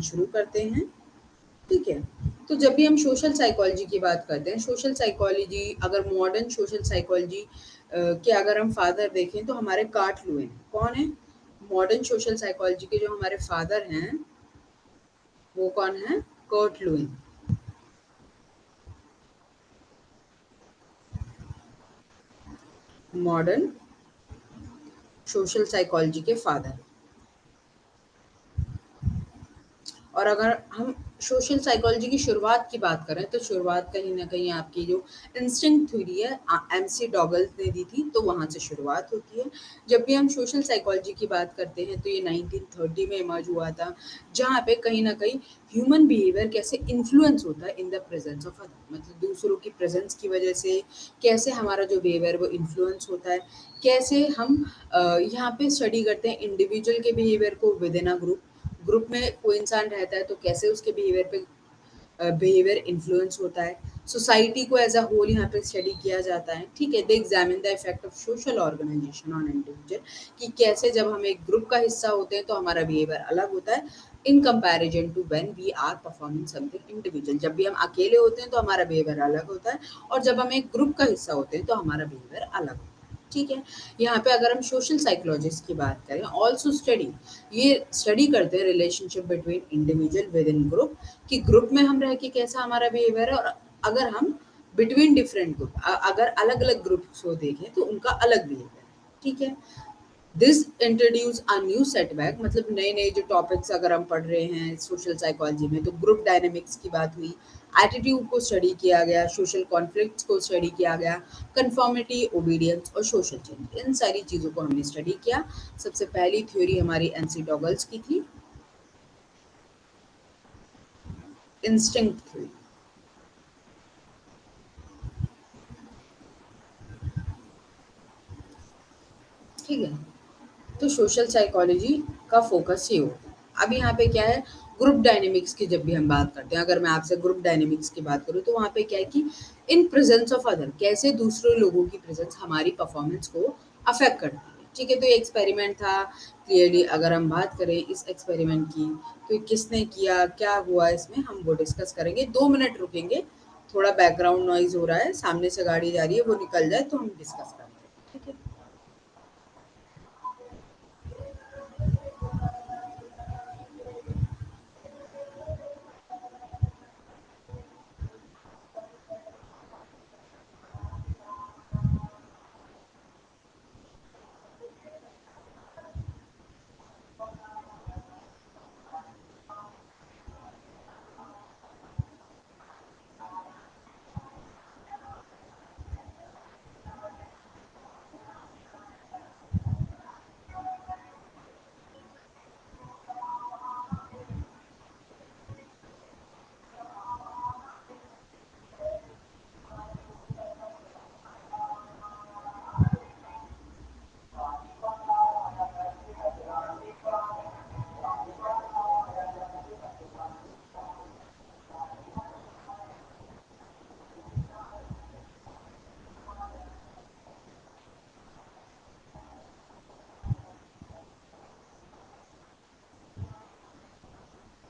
शुरू करते हैं। ठीक है, तो जब भी हम सोशल साइकोलॉजी की बात करते हैं, सोशल साइकोलॉजी अगर मॉडर्न सोशल साइकोलॉजी के अगर हम फादर देखें तो हमारे कार्ट लुईन कौन है? मॉडर्न सोशल साइकोलॉजी के जो हमारे फादर हैं वो कौन है? Kurt Lewin. Modern social psychology के फादर। और अगर हम सोशल साइकोलॉजी की शुरुआत की बात करें तो शुरुआत कहीं न कहीं आपकी जो इंस्टिंक्ट थ्योरी है एमसी डॉगल्स ने दी थी, तो वहाँ से शुरुआत होती है। जब भी हम सोशल साइकोलॉजी की बात करते हैं तो ये 1930 में इमर्ज हुआ था, जहाँ पे कहीं न कहीं ह्यूमन बिहेवियर कैसे इन्फ्लुएंस होता है in the presence of other, मतलब दूसरों की प्रेजेंस की वजह से कैसे हमारा जो बिहेवियर वो इन्फ्लुएंस होता है, कैसे हम यहाँ पे स्टडी करते हैं इंडिविजुअल के बिहेवियर को with in a group. Group में कोई इंसान रहता है तो कैसे उसके बिहेवियर पे बिहेवियर इन्फ्लुएंस होता है। सोसाइटी को एज अ होल यहाँ पे स्टडी किया जाता है। ठीक है, they examine the effect of social organisation on individual, कि कैसे जब हम एक ग्रुप का हिस्सा होते हैं तो हमारा बिहेवियर अलग होता है in comparison to when we are performing something individual. जब भी हम अकेले होते हैं तो हमारा बिहेवियर अलग होता है, और जब हम एक ग्रुप का हिस्सा होते हैं तो हमारा बिहेवियर अलग होता है। ठीक है, यहाँ पे अगर हम सोशल साइकोलॉजिस्ट की बात करें, ऑल्सो स्टडी, ये स्टडी करते हैं relationship between individual with in group, कि ग्रुप में हम रह के कैसा हमारा बिहेवियर है, और अगर हम बिटवीन डिफरेंट ग्रुप अगर अलग अलग ग्रुप्स को देखें तो उनका अलग बिहेवियर है। ठीक है, this introduce a new setback, मतलब नए नए जो टॉपिक्स अगर हम पढ़ रहे हैं सोशल साइकोलॉजी में, तो ग्रुप डायनेमिक्स की बात हुई, एटीट्यूड को स्टडी किया गया, सोशल कॉन्फ्लिक्ट्स को स्टडी किया गया, कंफर्मिटी, ओबीडियंस और सोशल चेंज, इन सारी चीज़ों को हमने स्टडी किया। सबसे पहली थ्योरी हमारी एनसी डॉगल्स की थी, इंस्टिंक्ट थ्योरी। ठीक है, तो सोशल साइकोलॉजी का फोकस ये होता है। अब यहाँ पे क्या है, ग्रुप डायनेमिक्स की जब भी हम बात करते हैं, अगर मैं आपसे ग्रुप डायनेमिक्स की बात करूँ तो वहाँ पे क्या है कि इन प्रेजेंस ऑफ अदर कैसे दूसरे लोगों की प्रेजेंस हमारी परफॉर्मेंस को अफेक्ट करती है। ठीक है, तो ये एक्सपेरिमेंट था। क्लियरली अगर हम बात करें इस एक्सपेरिमेंट की, तो ये किसने किया, क्या हुआ, इसमें हम वो डिस्कस करेंगे। 2 मिनट रुकेंगे, थोड़ा बैकग्राउंड नॉइज हो रहा है, सामने से गाड़ी जा रही है, वो निकल जाए तो हम डिस्कस करते हैं। ठीक है।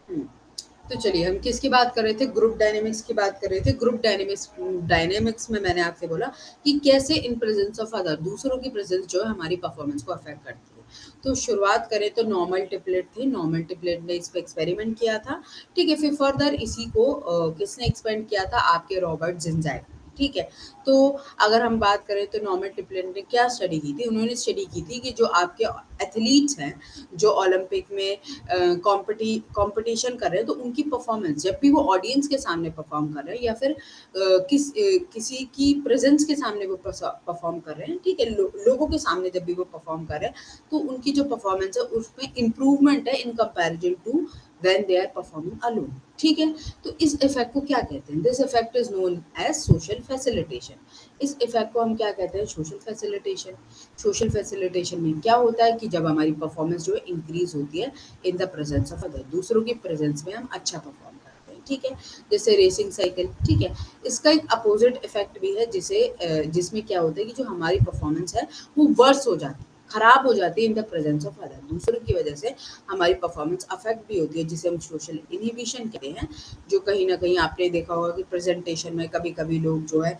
हुँ। तो चलिए हम किसकी बात कर रहे थे? ग्रुप डायनामिक्स की बात कर रहे थे। ग्रुप डायनामिक्स डायनामिक्स में मैंने आपसे बोला कि कैसे इन प्रेज़ेंस ऑफ अदर दूसरों की प्रेज़ेंस जो है हमारी परफ़ॉर्मेंस को अफ़ेक्ट करती है। तो शुरुआत करें तो नॉर्मन टिपलेट थे, नॉर्मन टिपलेट ने इस पे एक्सपेरिमेंट किया था। ठीक है, फिर फर्दर इसी को किसने एक्सपेंड किया था? आपके रॉबर्ट ज़िंज़ैक। ठीक है, तो अगर हम बात करें तो नॉर्मन टिपलेट ने क्या स्टडी की थी? उन्होंने स्टडी की थी कि जो आपके एथलीट्स हैं, जो ओलंपिक में कंपटीशन कर रहे हैं तो उनकी परफॉर्मेंस जब भी वो ऑडियंस के सामने परफॉर्म कर रहे हैं या फिर किसी की प्रेजेंस के सामने वो परफॉर्म कर रहे हैं। ठीक है, लोगों के सामने जब भी वो परफॉर्म कर रहे हैं तो उनकी जो परफॉर्मेंस है उसमें इम्प्रूवमेंट है in comparison to when they are performing alone. ठीक है, तो इस इफेक्ट को क्या कहते हैं? This effect is known as social facilitation. इस इफेक्ट को हम क्या कहते हैं? Social facilitation. सोशल फैसिलिटेशन में क्या होता है कि जब हमारी परफॉर्मेंस जो है इंक्रीज होती है in the presence of other, दूसरों की प्रेजेंस में हम अच्छा परफॉर्म करते हैं। ठीक है, जैसे रेसिंग साइकिल। ठीक है, इसका एक अपोजिट इफेक्ट भी है जिसे जिसमें क्या होता है कि जो हमारी परफॉर्मेंस है वो वर्स हो जाती है, खराब हो जाती है in the presence of other. दूसरों की वजह से हमारी परफॉर्मेंस अफेक्ट भी होती है, जिसे हम सोशल इनहिबिशन कहते हैं, जो कहीं ना कहीं आपने देखा होगा कि प्रेजेंटेशन में कभी कभी लोग जो है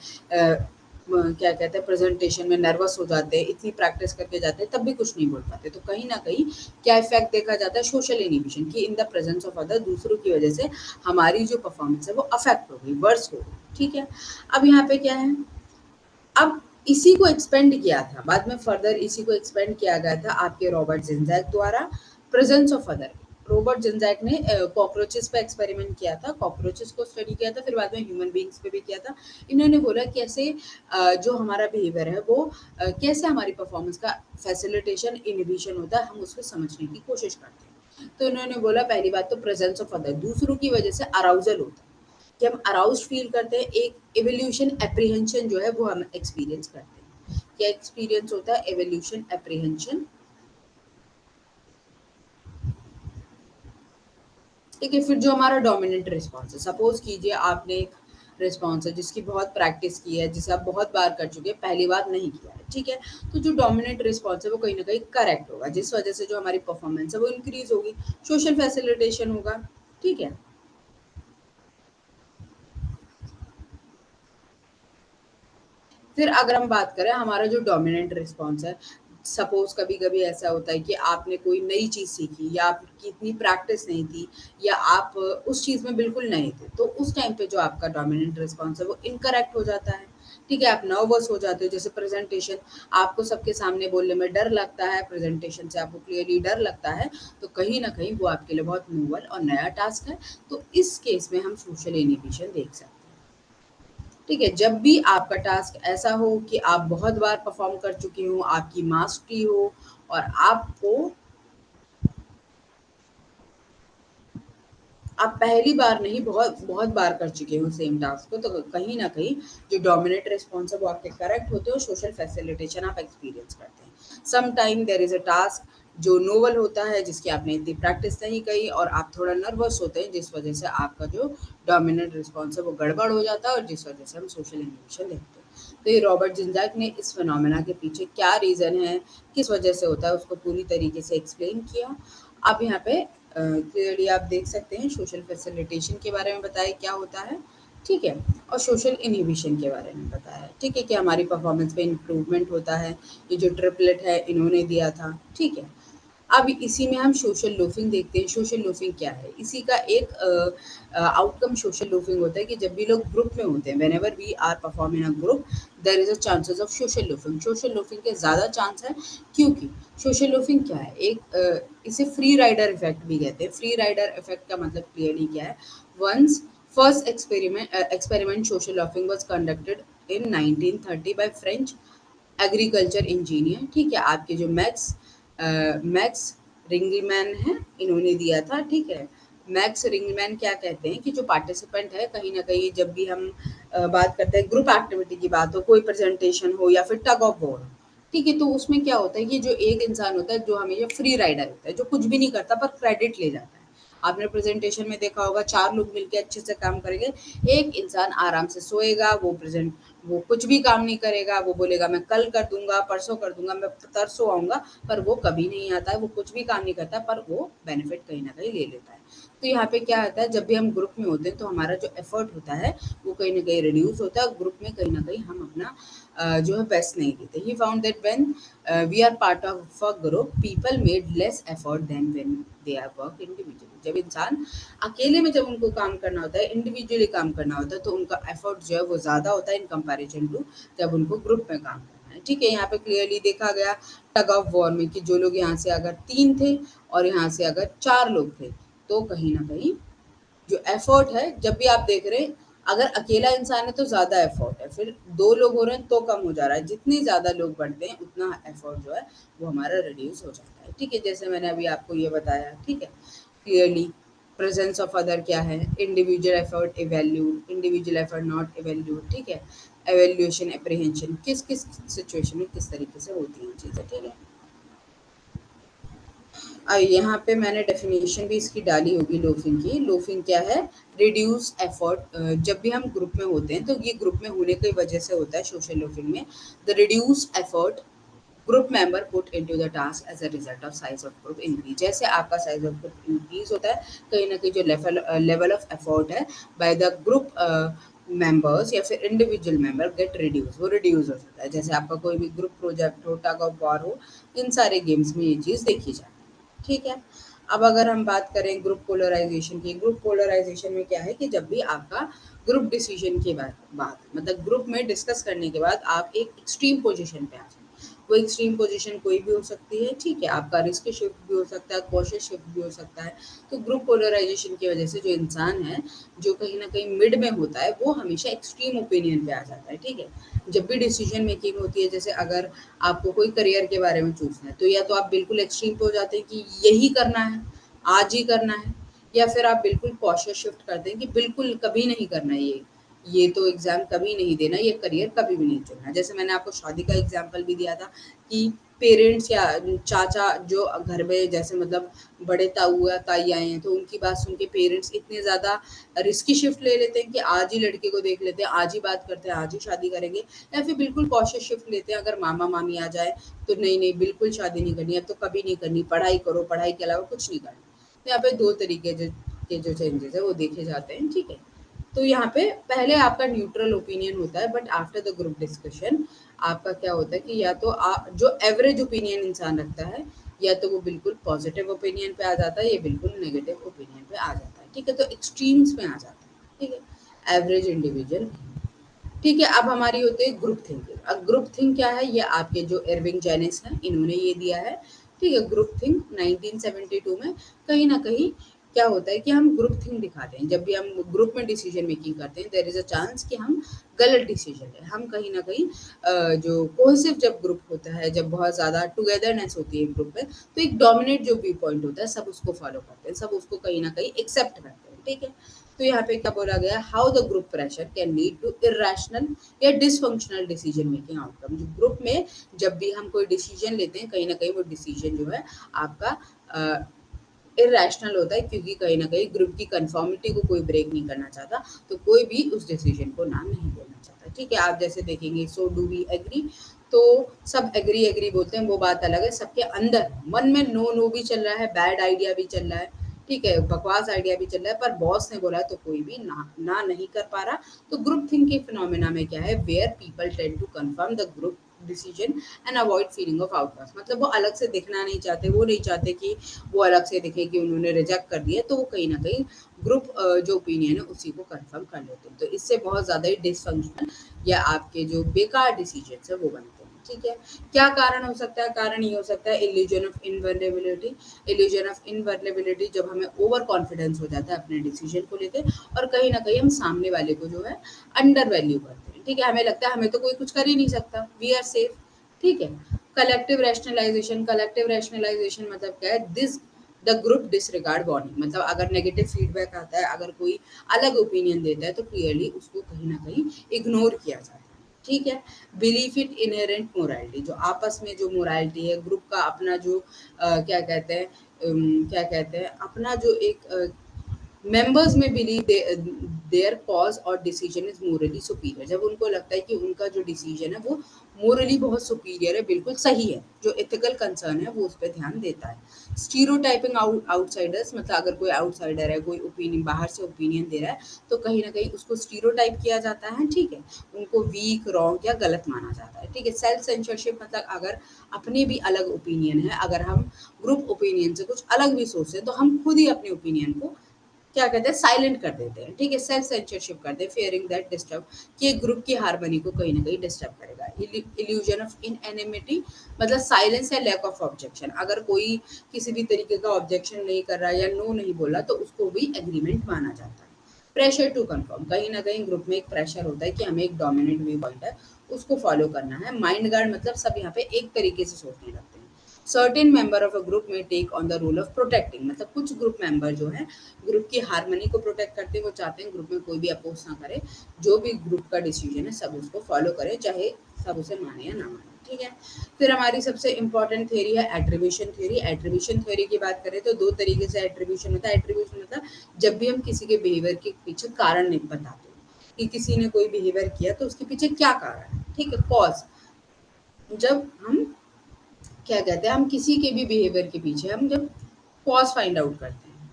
क्या कहते हैं, प्रेजेंटेशन में नर्वस हो जाते हैं, इतनी प्रैक्टिस करके जाते हैं तब भी कुछ नहीं बोल पाते। तो कहीं ना कहीं क्या इफेक्ट देखा जाता है सोशल इनहिबिशन की, in the presence of other, दूसरों की वजह से हमारी जो परफॉर्मेंस है वो अफेक्ट हो गई, वर्स हो गई। ठीक है, अब यहाँ पे क्या है, अब इसी को एक्सपेंड किया था, बाद में फर्दर इसी को एक्सपेंड किया गया था आपके रॉबर्ट जिंजैक द्वारा, प्रेजेंस ऑफ अदर। रॉबर्ट जिंजैक ने कॉकरोचेस पे एक्सपेरिमेंट किया था, कॉकरोचेस को स्टडी किया था, फिर बाद में ह्यूमन बींग्स पे भी किया था। इन्होंने बोला कैसे जो हमारा बिहेवियर है वो कैसे हमारी परफॉर्मेंस का फैसिलिटेशन इनहिबिशन होता है, हम उसको समझने की कोशिश करते हैं। तो इन्होंने बोला पहली बात तो प्रेजेंस ऑफ अदर, दूसरों की वजह से अराउजल होता है कि हम अराउज फील करते हैं, एक एवोल्यूशन एप्रीहेंशन जो है वो हम एक्सपीरियंस करते हैं। क्या एक्सपीरियंस होता है, एवोल्यूशन एप्रीहेंशन। ठीक है, फिर जो हमारा डोमिनेंट रिस्पॉन्स है, सपोज कीजिए आपने एक रिस्पॉन्स है जिसकी बहुत प्रैक्टिस की है, जिसे आप बहुत बार कर चुके हैं, पहली बार नहीं किया है। ठीक है, तो जो डोमिनेंट रिस्पॉन्स है वो कहीं ना कहीं करेक्ट होगा, जिस वजह से जो हमारी परफॉर्मेंस है वो इंक्रीज होगी, सोशल फैसिलिटेशन होगा। ठीक है, फिर अगर हम बात करें हमारा जो डोमिनेंट रिस्पॉन्स है, सपोज कभी कभी ऐसा होता है कि आपने कोई नई चीज़ सीखी या आपकी इतनी प्रैक्टिस नहीं थी या आप उस चीज़ में बिल्कुल नए थे, तो उस टाइम पे जो आपका डोमिनेंट रिस्पॉन्स है वो इनकरेक्ट हो जाता है। ठीक है, आप नर्वस हो जाते हो, जैसे प्रेजेंटेशन, आपको सबके सामने बोलने में डर लगता है, प्रेजेंटेशन से आपको क्लियरली डर लगता है, तो कहीं ना कहीं वो आपके लिए बहुत नोवल और नया टास्क है। तो इस केस में हम सोशल इनहिबिशन देख सकते हैं। ठीक है, जब भी आपका टास्क ऐसा हो कि आप बहुत बार परफॉर्म कर चुके हो, आपकी मास्टरी हो और आपको आप पहली बार नहीं बहुत बहुत बार कर चुके हो सेम टास्क को, तो कहीं ना कहीं जो डोमिनेट रिस्पॉन्स है वो आपके करेक्ट होते हो, सोशल फैसिलिटेशन आप एक्सपीरियंस करते हैं। Some time there is a task जो नोवल होता है, जिसकी आपने इतनी प्रैक्टिस नहीं करी और आप थोड़ा नर्वस होते हैं, जिस वजह से आपका जो डोमिनेंट रिस्पॉन्स है वो गड़बड़ हो जाता है और जिस वजह से हम सोशल इनहिबिशन देखते हैं। तो ये रॉबर्ट जिंजाक ने इस फिनोमेना के पीछे क्या रीज़न है, किस वजह से होता है, उसको पूरी तरीके से एक्सप्लेन किया। अब यहाँ पे क्लियरली आप देख सकते हैं सोशल फैसिलिटेशन के बारे में बताया क्या होता है। ठीक है, और सोशल इनहिबिशन के बारे में बताया। ठीक है, कि हमारी परफॉर्मेंस पे इम्प्रूवमेंट होता है, ये जो ट्रिपलेट है इन्होंने दिया था। ठीक है, अब इसी में हम सोशल लोफिंग देखते हैं। सोशल लोफिंग क्या है, इसी का एक आउटकम सोशल लोफिंग होता है कि जब भी लोग ग्रुप में होते हैं, whenever we are perform in a group, there is a chances of social loafing. Social loafing के ज़्यादा चांस है, क्योंकि सोशल लोफिंग क्या है, एक इसे फ्री राइडर इफेक्ट भी कहते हैं। फ्री राइडर इफेक्ट का मतलब क्लियरली क्या है, once first experiment social loafing was conducted in 1930 by French agriculture engineer. ठीक है, आपके जो मैक्स रिंगलमैन है, इन्होंने दिया था। ठीक है, मैक्स रिंगलमैन क्या कहते हैं कि जो पार्टिसिपेंट है, कहीं ना कहीं जब भी हम बात करते हैं ग्रुप एक्टिविटी की बात हो, कोई प्रेजेंटेशन हो या फिर टग ऑफ वॉर, ठीक है, तो उसमें क्या होता है कि जो एक इंसान होता है जो हमेशा फ्री राइडर होता है, जो कुछ भी नहीं करता पर क्रेडिट ले जाता है। आपने प्रेजेंटेशन में देखा होगा, चार लोग मिलकर अच्छे से काम करेंगे, एक इंसान आराम से सोएगा, वो कुछ भी काम नहीं करेगा, वो बोलेगा मैं कल कर दूंगा, परसों कर दूंगा, मैं तरसों आऊंगा, पर वो कभी नहीं आता है, वो कुछ भी काम नहीं करता, पर वो बेनिफिट कहीं ना कहीं ले लेता है। तो यहाँ पे क्या होता है, जब भी हम ग्रुप में होते हैं तो हमारा जो एफर्ट होता है वो कहीं ना कहीं रिड्यूस होता है, ग्रुप में कहीं ना कहीं हम अपना जो है बेस्ट नहीं देते। He found that when we are part of a group, people made less effort than when they are work individually. जब इंसान अकेले में जब उनको काम करना होता है, इंडिविजुअली काम करना होता है, तो उनका एफर्ट जो है वो ज़्यादा होता है इन कंपैरिजन टू जब उनको ग्रुप में काम करना है। ठीक है, यहाँ पे क्लियरली देखा गया टग ऑफ वॉर में कि जो लोग यहाँ से अगर 3 थे और यहाँ से अगर 4 लोग थे, तो कहीं न कहीं जो एफर्ट है, जब भी आप देख रहे हैं, अगर अकेला इंसान है तो ज़्यादा एफर्ट है, फिर 2 लोग हो रहे हैं तो कम हो जा रहा है। जितने ज़्यादा लोग बढ़ते हैं उतना एफर्ट जो है वो हमारा रिड्यूस हो जाता है। ठीक है, जैसे मैंने अभी आपको ये बताया। ठीक है, क्लियरली प्रेजेंस ऑफ अदर क्या है, individual effort evaluated, individual effort not evaluated. ठीक है, एवैल्यूएशन एप्रीहेंशन किस किस सिचुएशन में किस तरीके से होती हैं चीज़ें। ठीक है, यहाँ पे मैंने डेफिनेशन भी इसकी डाली होगी लोफिंग की। लोफिंग क्या है, रिड्यूस एफर्ट। जब भी हम ग्रुप में होते हैं तो ये ग्रुप में होने की वजह से होता है सोशल लोफिंग में, the reduce effort group member put into the task as a result of size of group increase. जैसे आपका साइज ऑफ ग्रुप इंक्रीज होता है, कहीं ना कहीं जो लेवल ऑफ एफर्ट है बाय द ग्रुप मेंबर्स या फिर इंडिविजुअल मेंबर गेट रिड्यूस, वो रिड्यूस हो सकता है। जैसे आपका कोई भी ग्रुप प्रोजेक्ट हो, टग ऑफ वॉर हो, इन सारे गेम्स में ये चीज़ देखी जाती है। ठीक है, अब अगर हम बात करें ग्रुप पोलराइजेशन की, ग्रुप पोलराइजेशन में क्या है कि जब भी आपका ग्रुप डिसीजन के बाद मतलब ग्रुप में डिस्कस करने के बाद आप एक एक्सट्रीम पोजीशन पे आ जाए, वो एक्सट्रीम पोजीशन कोई भी हो सकती है। ठीक है, आपका रिस्क शिफ्ट भी हो सकता है, कॉशियस शिफ्ट भी हो सकता है। तो ग्रुप पोलराइजेशन की वजह से जो इंसान है जो कहीं ना कहीं मिड में होता है वो हमेशा एक्सट्रीम ओपिनियन पे आ जाता है। ठीक है, जब भी डिसीजन मेकिंग होती है, जैसे अगर आपको कोई करियर के बारे में चूज़ना है, तो या तो आप बिल्कुल एक्सट्रीम पे हो जाते हैं कि यही करना है, आज ही करना है, या फिर आप बिल्कुल कॉशियस शिफ्ट करते हैं कि बिल्कुल कभी नहीं करना है ये तो एग्ज़ाम कभी नहीं देना, ये करियर कभी भी नहीं चुनना। जैसे मैंने आपको शादी का एग्ज़ाम्पल भी दिया था कि पेरेंट्स या चाचा जो घर में जैसे मतलब बड़े ताऊ या ताई आए हैं, तो उनकी बात सुन के पेरेंट्स इतने ज़्यादा रिस्की शिफ्ट ले लेते हैं कि आज ही लड़के को देख लेते हैं, आज ही बात करते हैं, आज ही शादी करेंगे, या फिर बिल्कुल कॉशियस शिफ्ट लेते हैं अगर मामा मामी आ जाए तो नहीं नहीं बिल्कुल शादी नहीं करनी, अब तो कभी नहीं करनी, पढ़ाई करो, पढ़ाई के अलावा कुछ नहीं करना। तो यहाँ पे दो तरीके जो चेंजेस है वो देखे जाते हैं। ठीक है, तो यहाँ पे पहले आपका न्यूट्रल ओपिनियन होता है, but after the group discussion आपका क्या होता है कि या तो जो एवरेज ओपिनियन इंसान रखता है, या तो वो बिल्कुल पॉजिटिव ओपिनियन पे आ जाता है या बिल्कुल नेगेटिव ओपिनियन पे आ जाता है। ठीक है, तो एक्सट्रीम्स में आ जाता है। ठीक है, एवरेज इंडिविजुअल। ठीक है, अब हमारी होती है ग्रुप थिंकिंग। अब ग्रुप थिंक क्या है, ये आपके जो एर्विंग जेनिस हैं इन्होंने ये दिया है। ठीक है, ग्रुप थिंक 1972 में कहीं ना कहीं क्या होता है कि हम ग्रुप थिंक दिखाते हैं। जब भी हम ग्रुप में डिसीजन मेकिंग करते हैं, देयर इज अ चांस कि हम गलत डिसीजन लें। हम कहीं ना कहीं जो कोहेसिव जब ग्रुप होता है, जब बहुत ज़्यादा टुगेदरनेस होती है ग्रुप में, तो एक डोमिनेट जो व्यू पॉइंट होता है सब उसको फॉलो करते हैं, सब उसको कहीं ना कहीं एक्सेप्ट करते हैं। ठीक है, तो यहाँ पे क्या बोला गया, how the group pressure can lead to irrational या डिसफंक्शनल डिसीजन मेकिंग आउटकम। जो ग्रुप में जब भी हम कोई डिसीजन लेते हैं, कहीं ना कहीं वो डिसीजन जो है आपका इरेशनल होता है, क्योंकि कहीं ना कहीं ग्रुप की कंफर्मिटी को कोई ब्रेक नहीं करना चाहता, तो कोई भी उस डिसीजन को ना नहीं बोलना चाहता। ठीक है, आप जैसे देखेंगे सो डू वी एग्री, तो सब एग्री एग्री बोलते हैं, वो बात अलग है। सबके अंदर मन में नो नो भी चल रहा है, बैड आइडिया भी चल रहा है, ठीक है, बकवास आइडिया भी चल रहा है, पर बॉस ने बोला है तो कोई भी ना नहीं कर पा रहा। तो ग्रुप थिंकिंग फिनोमेना में क्या है, where people tend to conform the group decision and avoid feeling of outcast. मतलब वो अलग से दिखना नहीं चाहते, वो नहीं चाहते कि वो अलग से दिखे कि उन्होंने रिजेक्ट कर दिया, तो वो कहीं ना कहीं ग्रुप जो ओपिनियन है उसी को कंफर्म कर लेते हैं। तो इससे बहुत ज़्यादा ही डिसफंक्शनल या आपके जो बेकार डिसीजन है वो बनते हैं। ठीक है, क्या कारण हो सकता है, कारण ये हो सकता है इल्यूजन ऑफ इनवर्नेबिलिटी। इल्यूजन ऑफ इनवर्नेबिलिटी, जब हमें ओवर कॉन्फिडेंस हो जाता है अपने डिसीजन को लेकर, और कहीं ना कहीं हम सामने वाले को जो है अंडर वैल्यू करते हैं। ठीक है, हमें लगता है हमें तो कोई कुछ कर ही नहीं सकता, वी आर सेफ। ठीक है, कलेक्टिव रैशनलाइजेशन मतलब क्या है, this the group disregard warning. मतलब अगर नेगेटिव फीडबैक आता है, अगर कोई अलग ओपिनियन देता है, तो क्लियरली उसको कहीं ना कहीं इग्नोर किया जाता है। ठीक है, बिलीफ इन इनहेरेंट मोरालिटी, जो आपस में जो मोरालिटी है ग्रुप का, अपना जो क्या कहते हैं अपना जो एक मेंबर्स में बिलीव देयर कॉज और डिसीजन इज मोरली सुपीरियर। जब उनको लगता है कि उनका जो डिसीजन है वो मोरली बहुत सुपीरियर है, बिल्कुल सही है, जो एथिकल कंसर्न है वो उस पर ध्यान देता है। स्टीरियोटाइपिंग आउटसाइडर्स, मतलब अगर कोई आउटसाइडर है, कोई ओपिनियन बाहर से ओपिनियन दे रहा है, तो कहीं ना कहीं उसको स्टीरियोटाइप किया जाता है। ठीक है, उनको वीक, रॉन्ग या गलत माना जाता है। ठीक है, सेल्फ सेंसरशिप मतलब अगर अपनी भी अलग ओपिनियन है, अगर हम ग्रुप ओपिनियन से कुछ अलग भी सोचते हैं, तो हम खुद ही अपने ओपिनियन को क्या कहते हैं, साइलेंट कर देते हैं। ठीक है, सेल्फ सेंसरशिप करते हैं, फियरिंग दैट डिस्टर्ब, कि ग्रुप की हार्मनी को कहीं ना कहीं डिस्टर्ब करेगा। इल्यूजन ऑफ इनएनिमिटी मतलब साइलेंस या लैक ऑफ ऑब्जेक्शन, अगर कोई किसी भी तरीके का ऑब्जेक्शन नहीं कर रहा है या नो नहीं बोला, तो उसको भी एग्रीमेंट माना जाता है। प्रेशर टू कंफर्म, कहीं ना कहीं ग्रुप में एक प्रेशर होता है कि हमें एक डोमिनेंट व्यू पॉइंट है उसको फॉलो करना है। माइंड गार्ड मतलब सब यहाँ पे एक तरीके से सोचने लगते हैं। Certain member of a group में take on the role of protecting, मतलब कुछ ग्रुप मेंबर जो है ग्रुप की हार्मनी को प्रोटेक्ट करते हैं, वो चाहते हैं ग्रुप में कोई भी अपोज ना करे, जो भी ग्रुप का डिसीजन है सब उसको फॉलो करे, चाहे सब उसे माने या ना माने। ठीक है, फिर हमारी सबसे इंपॉर्टेंट थ्योरी है एट्रीब्यूशन थ्योरी। एट्रीब्यूशन थ्योरी की बात करें तो दो तरीके से एट्रीब्यूशन होता है। एट्रीब्यूशन मतलब जब भी हम किसी के बिहेवियर के पीछे कारण नहीं बताते कि किसी ने कोई बिहेवियर किया तो उसके पीछे क्या कारण है। ठीक है, कॉज, जब हम क्या कहते हैं, हम किसी के भी बिहेवियर के पीछे हम जब कॉज फाइंड आउट करते हैं,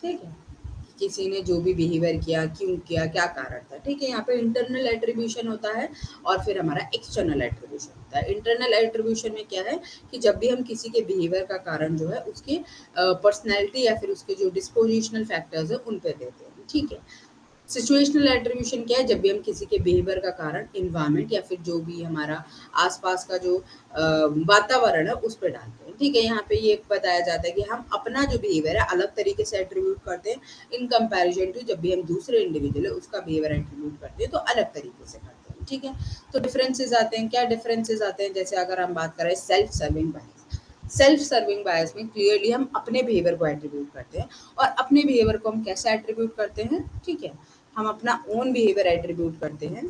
ठीक है, किसी ने जो भी बिहेवियर किया, क्यों किया, क्या कारण था, ठीक है। यहाँ पे इंटरनल एट्रीब्यूशन होता है और फिर हमारा एक्सटर्नल एट्रीब्यूशन होता है। इंटरनल एट्रीब्यूशन में क्या है कि जब भी हम किसी के बिहेवियर का कारण जो है उसके पर्सनैलिटी या फिर उसके जो डिस्पोजिशनल फैक्टर्स है उन पे देते हैं, ठीक है। सिचुएशनल एट्रीब्यूशन क्या है, जब भी हम किसी के बिहेवियर का कारण इन्वायरमेंट या फिर जो भी हमारा आसपास का जो वातावरण है उस पर डालते हैं, ठीक है। यहाँ पे ये बताया जाता है कि हम अपना जो बिहेवियर है अलग तरीके से एट्रीब्यूट करते हैं इन कंपैरिजन टू जब भी हम दूसरे इंडिविजुअल है उसका बिहेवियर एट्रीब्यूट करते हैं तो अलग तरीके से करते हैं, ठीक है। तो डिफरेंसेस आते हैं, क्या डिफरेंसेस आते हैं, जैसे अगर हम बात करें सेल्फ सर्विंग बायस, सेल्फ सर्विंग बायस में क्लियरली हम अपने बिहेवियर को एट्रीब्यूट करते हैं। और अपने बिहेवियर को हम कैसे एट्रीब्यूट करते हैं, ठीक है, हम अपना ओन बिहेवियर एट्रीब्यूट करते हैं।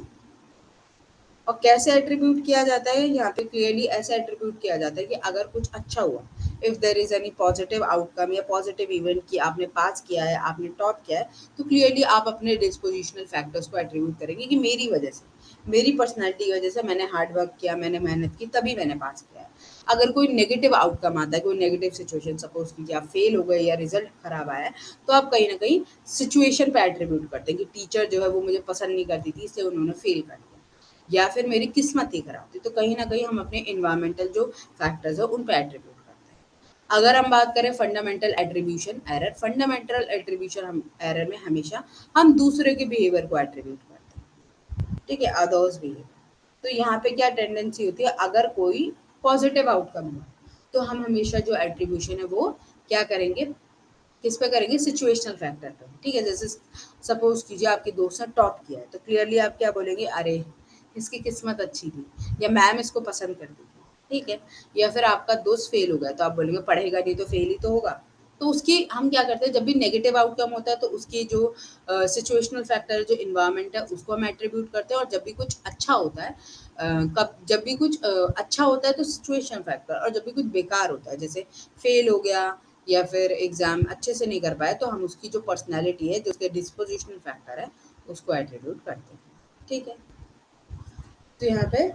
और कैसे एट्रीब्यूट किया जाता है, यहाँ पे क्लियरली ऐसे एट्रीब्यूट किया जाता है कि अगर कुछ अच्छा हुआ, if there is any positive outcome या पॉजिटिव इवेंट की आपने पास किया है, आपने टॉप किया है, तो क्लियरली आप अपने डिस्पोजिशनल फैक्टर्स को एट्रीब्यूट करेंगे कि मेरी वजह से, मेरी पर्सनैलिटी की वजह से मैंने हार्ड वर्क किया, मैंने मेहनत की, तभी मैंने पास किया है। अगर कोई नेगेटिव आउटकम आता है, कोई नेगेटिव सिचुएशन, सपोज कीजिए आप फेल हो गए या रिजल्ट खराब आया है, तो आप कहीं ना कहीं सिचुएशन पे एट्रीब्यूट करते हैं कि टीचर जो है वो मुझे पसंद नहीं करती थी इसलिए उन्होंने फेल कर दिया, या फिर मेरी किस्मत ही खराब थी। तो कहीं ना कहीं हम अपने इन्वायरमेंटल जो फैक्टर्स है उन पे एट्रीब्यूट करते हैं। अगर हम बात करें fundamental attribution error, fundamental attribution हम एरर में हमेशा हम दूसरे के बिहेवियर को एट्रीब्यूट करते हैं, ठीक है, अदर्स बिहेवियर। तो यहाँ पे क्या टेंडेंसी होती है, अगर कोई पॉजिटिव आउटकम हुआ तो हम हमेशा जो एट्रीब्यूशन है वो क्या करेंगे, किस पे करेंगे, सिचुएशनल फैक्टर पे, ठीक है। जैसे सपोज कीजिए आपके दोस्त ने टॉप किया है तो क्लियरली आप क्या बोलेंगे, अरे इसकी किस्मत अच्छी थी, या मैम इसको पसंद करती थी, ठीक है। या फिर आपका दोस्त फेल हो गया तो आप बोलेंगे पढ़ेगा नहीं तो फेल ही तो होगा। तो उसकी हम क्या करते हैं, जब भी नेगेटिव आउटकम होता है तो उसकी जो सिचुएशनल फैक्टर जो इन्वायरमेंट है उसको हम एट्रीब्यूट करते हैं। और जब भी कुछ अच्छा होता है कब जब भी कुछ अच्छा होता है तो सिचुएशन फैक्टर, और जब भी कुछ बेकार होता है जैसे फेल हो गया या फिर एग्जाम अच्छे से नहीं कर पाए तो हम उसकी जो पर्सनैलिटी है, जो उसके डिस्पोजिशनल फैक्टर है, उसको एट्रीब्यूट करते हैं, ठीक है। तो यहाँ पे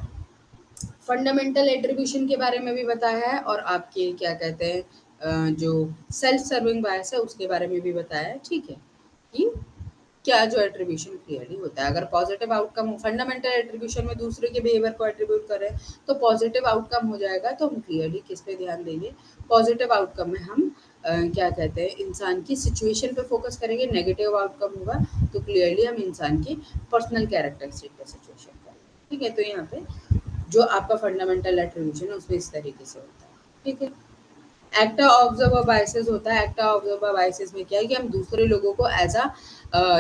फंडामेंटल एट्रीब्यूशन के बारे में भी बताया है और आपके क्या कहते हैं जो सेल्फ सर्विंग बायस है उसके बारे में भी बताया है, ठीक है, कि क्या जो एट्रीब्यूशन क्लियरली होता है। अगर पॉजिटिव आउटकम हो, फंडामेंटल एट्रीब्यूशन में दूसरे के बिहेवियर को एट्रीब्यूट करें तो पॉजिटिव आउटकम हो जाएगा, तो हम क्लियरली किस पे ध्यान देंगे, पॉजिटिव आउटकम में हम क्या कहते हैं इंसान की सिचुएशन पे फोकस करेंगे। नेगेटिव आउटकम होगा तो क्लियरली हम इंसान की पर्सनल कैरेक्टरिस्टिक पे सिचुएशन करेंगे, ठीक है। तो यहाँ पे जो आपका फंडामेंटल एट्रीब्यूशन है उसमें इस तरीके से होता है, ठीक है। एक्टा ऑब्जर्वर बायसेस होता है। एक्टा ऑब्जर्वर बायसेस में क्या है कि हम दूसरे लोगों को एज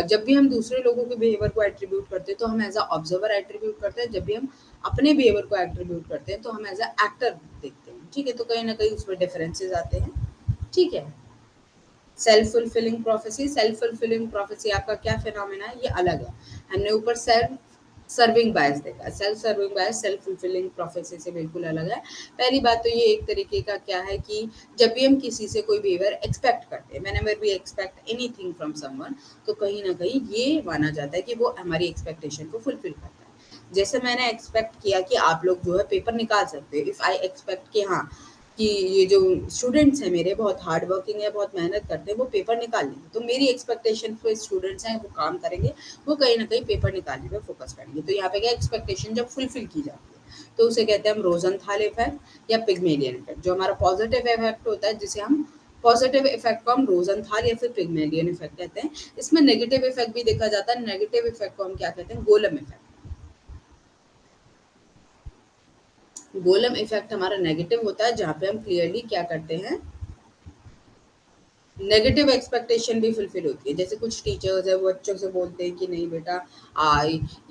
जब भी हम दूसरे लोगों के बिहेवियर को एट्रीब्यूट करते हैं तो हम एज अ ऑब्जर्वर एट्रीब्यूट करते हैं, जब भी हम अपने बिहेवियर को एट्रीब्यूट करते हैं तो हम एज अ एक्टर देखते हैं, ठीक है। तो कहीं ना कहीं उसमें डिफरेंसेस आते हैं, ठीक है। Self fulfilling prophecy, self fulfilling prophecy आपका क्या फिनोमेना है, ये अलग है। हमने ऊपर सेल्फ सर्विंग बायस देखा, सेल्फ सर्विंग बायस सेल्फ फुलफिलिंग प्रोफेसी से बिल्कुल अलग है। पहली बात तो ये एक तरीके का क्या है कि जब भी हम किसी से कोई बिहेवियर एक्सपेक्ट करते हैं, whenever we expect anything from someone, तो कहीं ना कहीं ये माना जाता है कि वो हमारी एक्सपेक्टेशन को फुलफिल करता है। जैसे मैंने एक्सपेक्ट किया कि आप लोग जो है पेपर निकाल सकते हैं, इफ़ आई एक्सपेक्ट कि हाँ कि ये जो स्टूडेंट्स हैं मेरे बहुत हार्ड वर्किंग है, बहुत मेहनत करते हैं, वो पेपर निकाल लेंगे, तो मेरी एक्सपेक्टेशन पे स्टूडेंट्स हैं वो काम करेंगे, वो कहीं ना कहीं पेपर निकालने पे फोकस करेंगे। तो यहाँ पे क्या एक्सपेक्टेशन जब फुलफिल की जाती है तो उसे कहते हैं हम रोजनथाल इफेक्ट या पिग्मेलियन इफेक्ट। जो हमारा पॉजिटिव इफेक्ट होता है जिसे हम पॉजिटिव इफेक्ट को हम रोजनथाल या फिर पिग्मेलियन इफेक्ट कहते हैं। इसमें नेगेटिव इफेक्ट भी देखा जाता है। नेगेटिव इफेक्ट को हम क्या कहते हैं, गोलम इफेक्ट। गोलम इफेक्ट हमारा नेगेटिव होता है जहाँ पे हम क्लियरली क्या करते हैं, नेगेटिव एक्सपेक्टेशन भी फुलफिल होती है। जैसे कुछ टीचर्स है वो बच्चों से बोलते हैं कि नहीं बेटा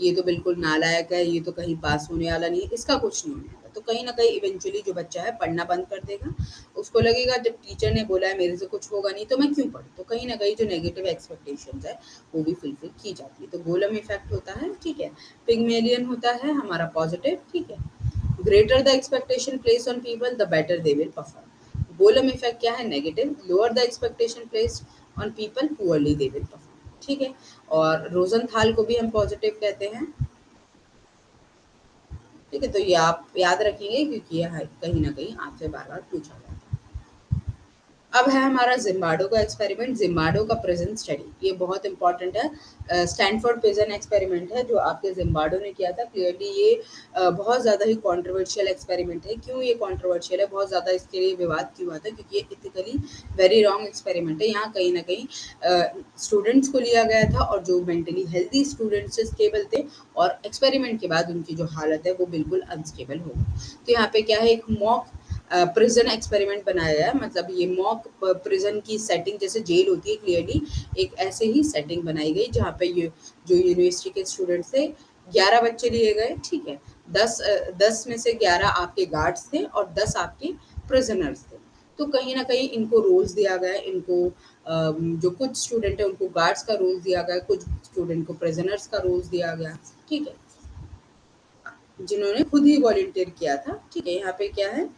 ये तो बिल्कुल नालायक है, ये तो कहीं पास होने वाला नहीं है, इसका कुछ नहीं होने वाला। तो कहीं ना कहीं इवेंचुअली जो बच्चा है पढ़ना बंद कर देगा। उसको लगेगा जब टीचर ने बोला है मेरे से कुछ होगा नहीं तो मैं क्यों पढ़ूं। तो कहीं ना कहीं जो नेगेटिव एक्सपेक्टेशन है वो भी फुलफिल की जाती है। तो गोलम इफेक्ट होता है, ठीक है। पिग्मेलियन होता है हमारा पॉजिटिव, ठीक है। Greater the expectation place on people the better they will perform. Golem effect क्या है, negative. Lower the expectation placed on people poorly they will perform, ठीक है। और रोजनथाल को भी हम पॉजिटिव कहते हैं, ठीक है, तो ये आप याद रखेंगे क्योंकि यह कहीं ना कहीं आपसे बार बार पूछा जाता है। अब है हमारा जिम्बार्डो का एक्सपेरिमेंट, जिम्बार्डो का प्रिजन स्टडी, ये बहुत इंपॉर्टेंट है। स्टैनफोर्ड प्रिजन एक्सपेरिमेंट है जो आपके जिम्बार्डो ने किया था। क्लियरली ये बहुत ज़्यादा ही कंट्रोवर्शियल एक्सपेरिमेंट है। क्यों ये कंट्रोवर्शियल है, बहुत ज़्यादा इसके लिए विवाद क्यों हुआ था, क्योंकि ये इथिकली वेरी रॉन्ग एक्सपेरिमेंट है। यहाँ कहीं ना कहीं स्टूडेंट्स को लिया गया था और जो मेंटली हेल्दी स्टूडेंट्स स्टेबल थे, और एक्सपेरिमेंट के बाद उनकी जो हालत है वो बिल्कुल अनस्टेबल हो गई। तो यहाँ पे क्या है, एक मॉक प्रिजन एक्सपेरिमेंट बनाया है, मतलब ये मॉक प्रिजन की सेटिंग जैसे जेल होती है, क्लियरली एक ऐसे ही सेटिंग बनाई गई जहाँ पे ये जो यूनिवर्सिटी के स्टूडेंट्स थे, 11 बच्चे लिए गए, ठीक है। 10 में से 11 आपके गार्ड्स थे और 10 आपके प्रिजनर्स थे। तो कहीं ना कहीं इनको रोल्स दिया गया, इनको जो कुछ स्टूडेंट है उनको गार्ड्स का रोल दिया गया, कुछ स्टूडेंट को प्रिजनर्स का रोल दिया गया, ठीक है, जिन्होंने खुद ही वॉलंटियर किया था। ठीक है, यहाँ पे क्या है,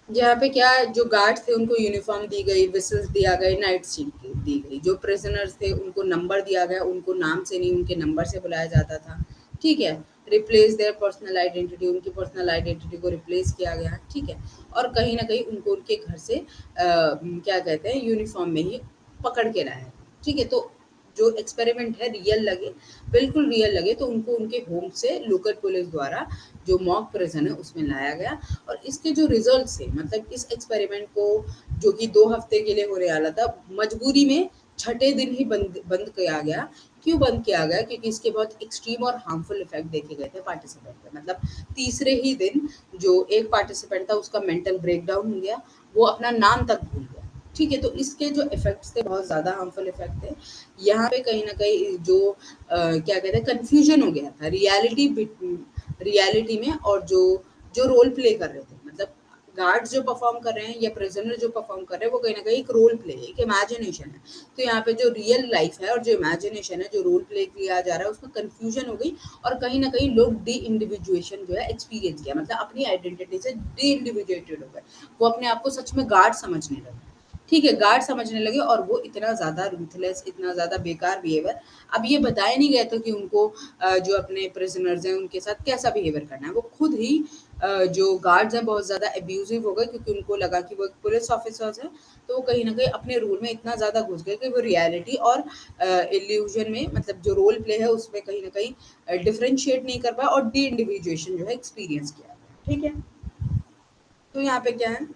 जहाँ पे क्या जो गार्ड्स थे उनको यूनिफॉर्म दी गई, विसल्स दिया गए, नाइट शीट दी गई। जो प्रिजनर्स थे उनको नंबर दिया गया, उनको नाम से नहीं उनके नंबर से बुलाया जाता था, ठीक है। रिप्लेस देयर पर्सनल आइडेंटिटी, उनकी पर्सनल आइडेंटिटी को रिप्लेस किया गया, ठीक है। और कहीं ना कहीं उनको उनके घर से क्या कहते हैं, यूनिफॉर्म में ही पकड़ के लाया, ठीक है। तो जो एक्सपेरिमेंट है रियल लगे, बिल्कुल रियल लगे, तो उनको उनके होम से लोकल पुलिस द्वारा जो मॉक प्रिजन है उसमें लाया गया। और इसके जो रिजल्ट्स थे, मतलब इस एक्सपेरिमेंट को जो कि 2 हफ्ते के लिए होने वाला था, मजबूरी में छठे दिन ही बंद बंद किया गया। क्यों बंद किया गया, क्योंकि इसके बहुत एक्सट्रीम और हार्मफुल इफेक्ट देखे गए थे पार्टिसिपेंट पे। मतलब तीसरे ही दिन जो एक पार्टिसिपेंट था उसका मेंटल ब्रेकडाउन हो गया, वो अपना नाम तक भूल गया, ठीक है। तो इसके जो इफेक्ट्स थे बहुत ज़्यादा हार्मफुल इफेक्ट थे। यहाँ पे कहीं ना कहीं जो क्या कहते हैं, कंफ्यूजन हो गया था रियलिटी में, और जो रोल प्ले कर रहे थे, मतलब गार्ड्स जो परफॉर्म कर रहे हैं या प्रिजनर जो परफॉर्म कर रहे हैं, वो कहीं ना कहीं एक रोल प्ले है, एक इमेजिनेशन है। तो यहाँ पे जो रियल लाइफ है और जो इमेजिनेशन है, जो रोल प्ले किया जा रहा है, उसमें कंफ्यूजन हो गई। और कहीं ना कहीं लोग डी इंडिविजुएशन जो है एक्सपीरियंस किया, मतलब अपनी आइडेंटिटी से डी इंडिविजुएटेड हो गए, वो अपने आप को सच में गार्ड समझने लगे, ठीक है, गार्ड समझने लगे। और वो इतना ज़्यादा रूथलेस, इतना ज़्यादा बेकार बिहेवियर, अब ये बताया नहीं गया था कि उनको जो अपने प्रिजनर्स हैं उनके साथ कैसा बिहेवियर करना है। वो खुद ही जो गार्ड्स हैं बहुत ज़्यादा एब्यूजिव हो गए, क्योंकि उनको लगा कि वो पुलिस ऑफिसर्स हैं। तो वो कहीं ना कहीं अपने रोल में इतना ज़्यादा घुस गए कि वो रियलिटी और इल्यूजन में, मतलब जो रोल प्ले है उसमें कहीं ना कहीं डिफ्रेंशिएट नहीं कर पाया, और डी इंडिविजुएशन जो है एक्सपीरियंस किया, ठीक है। तो यहाँ पे क्या है,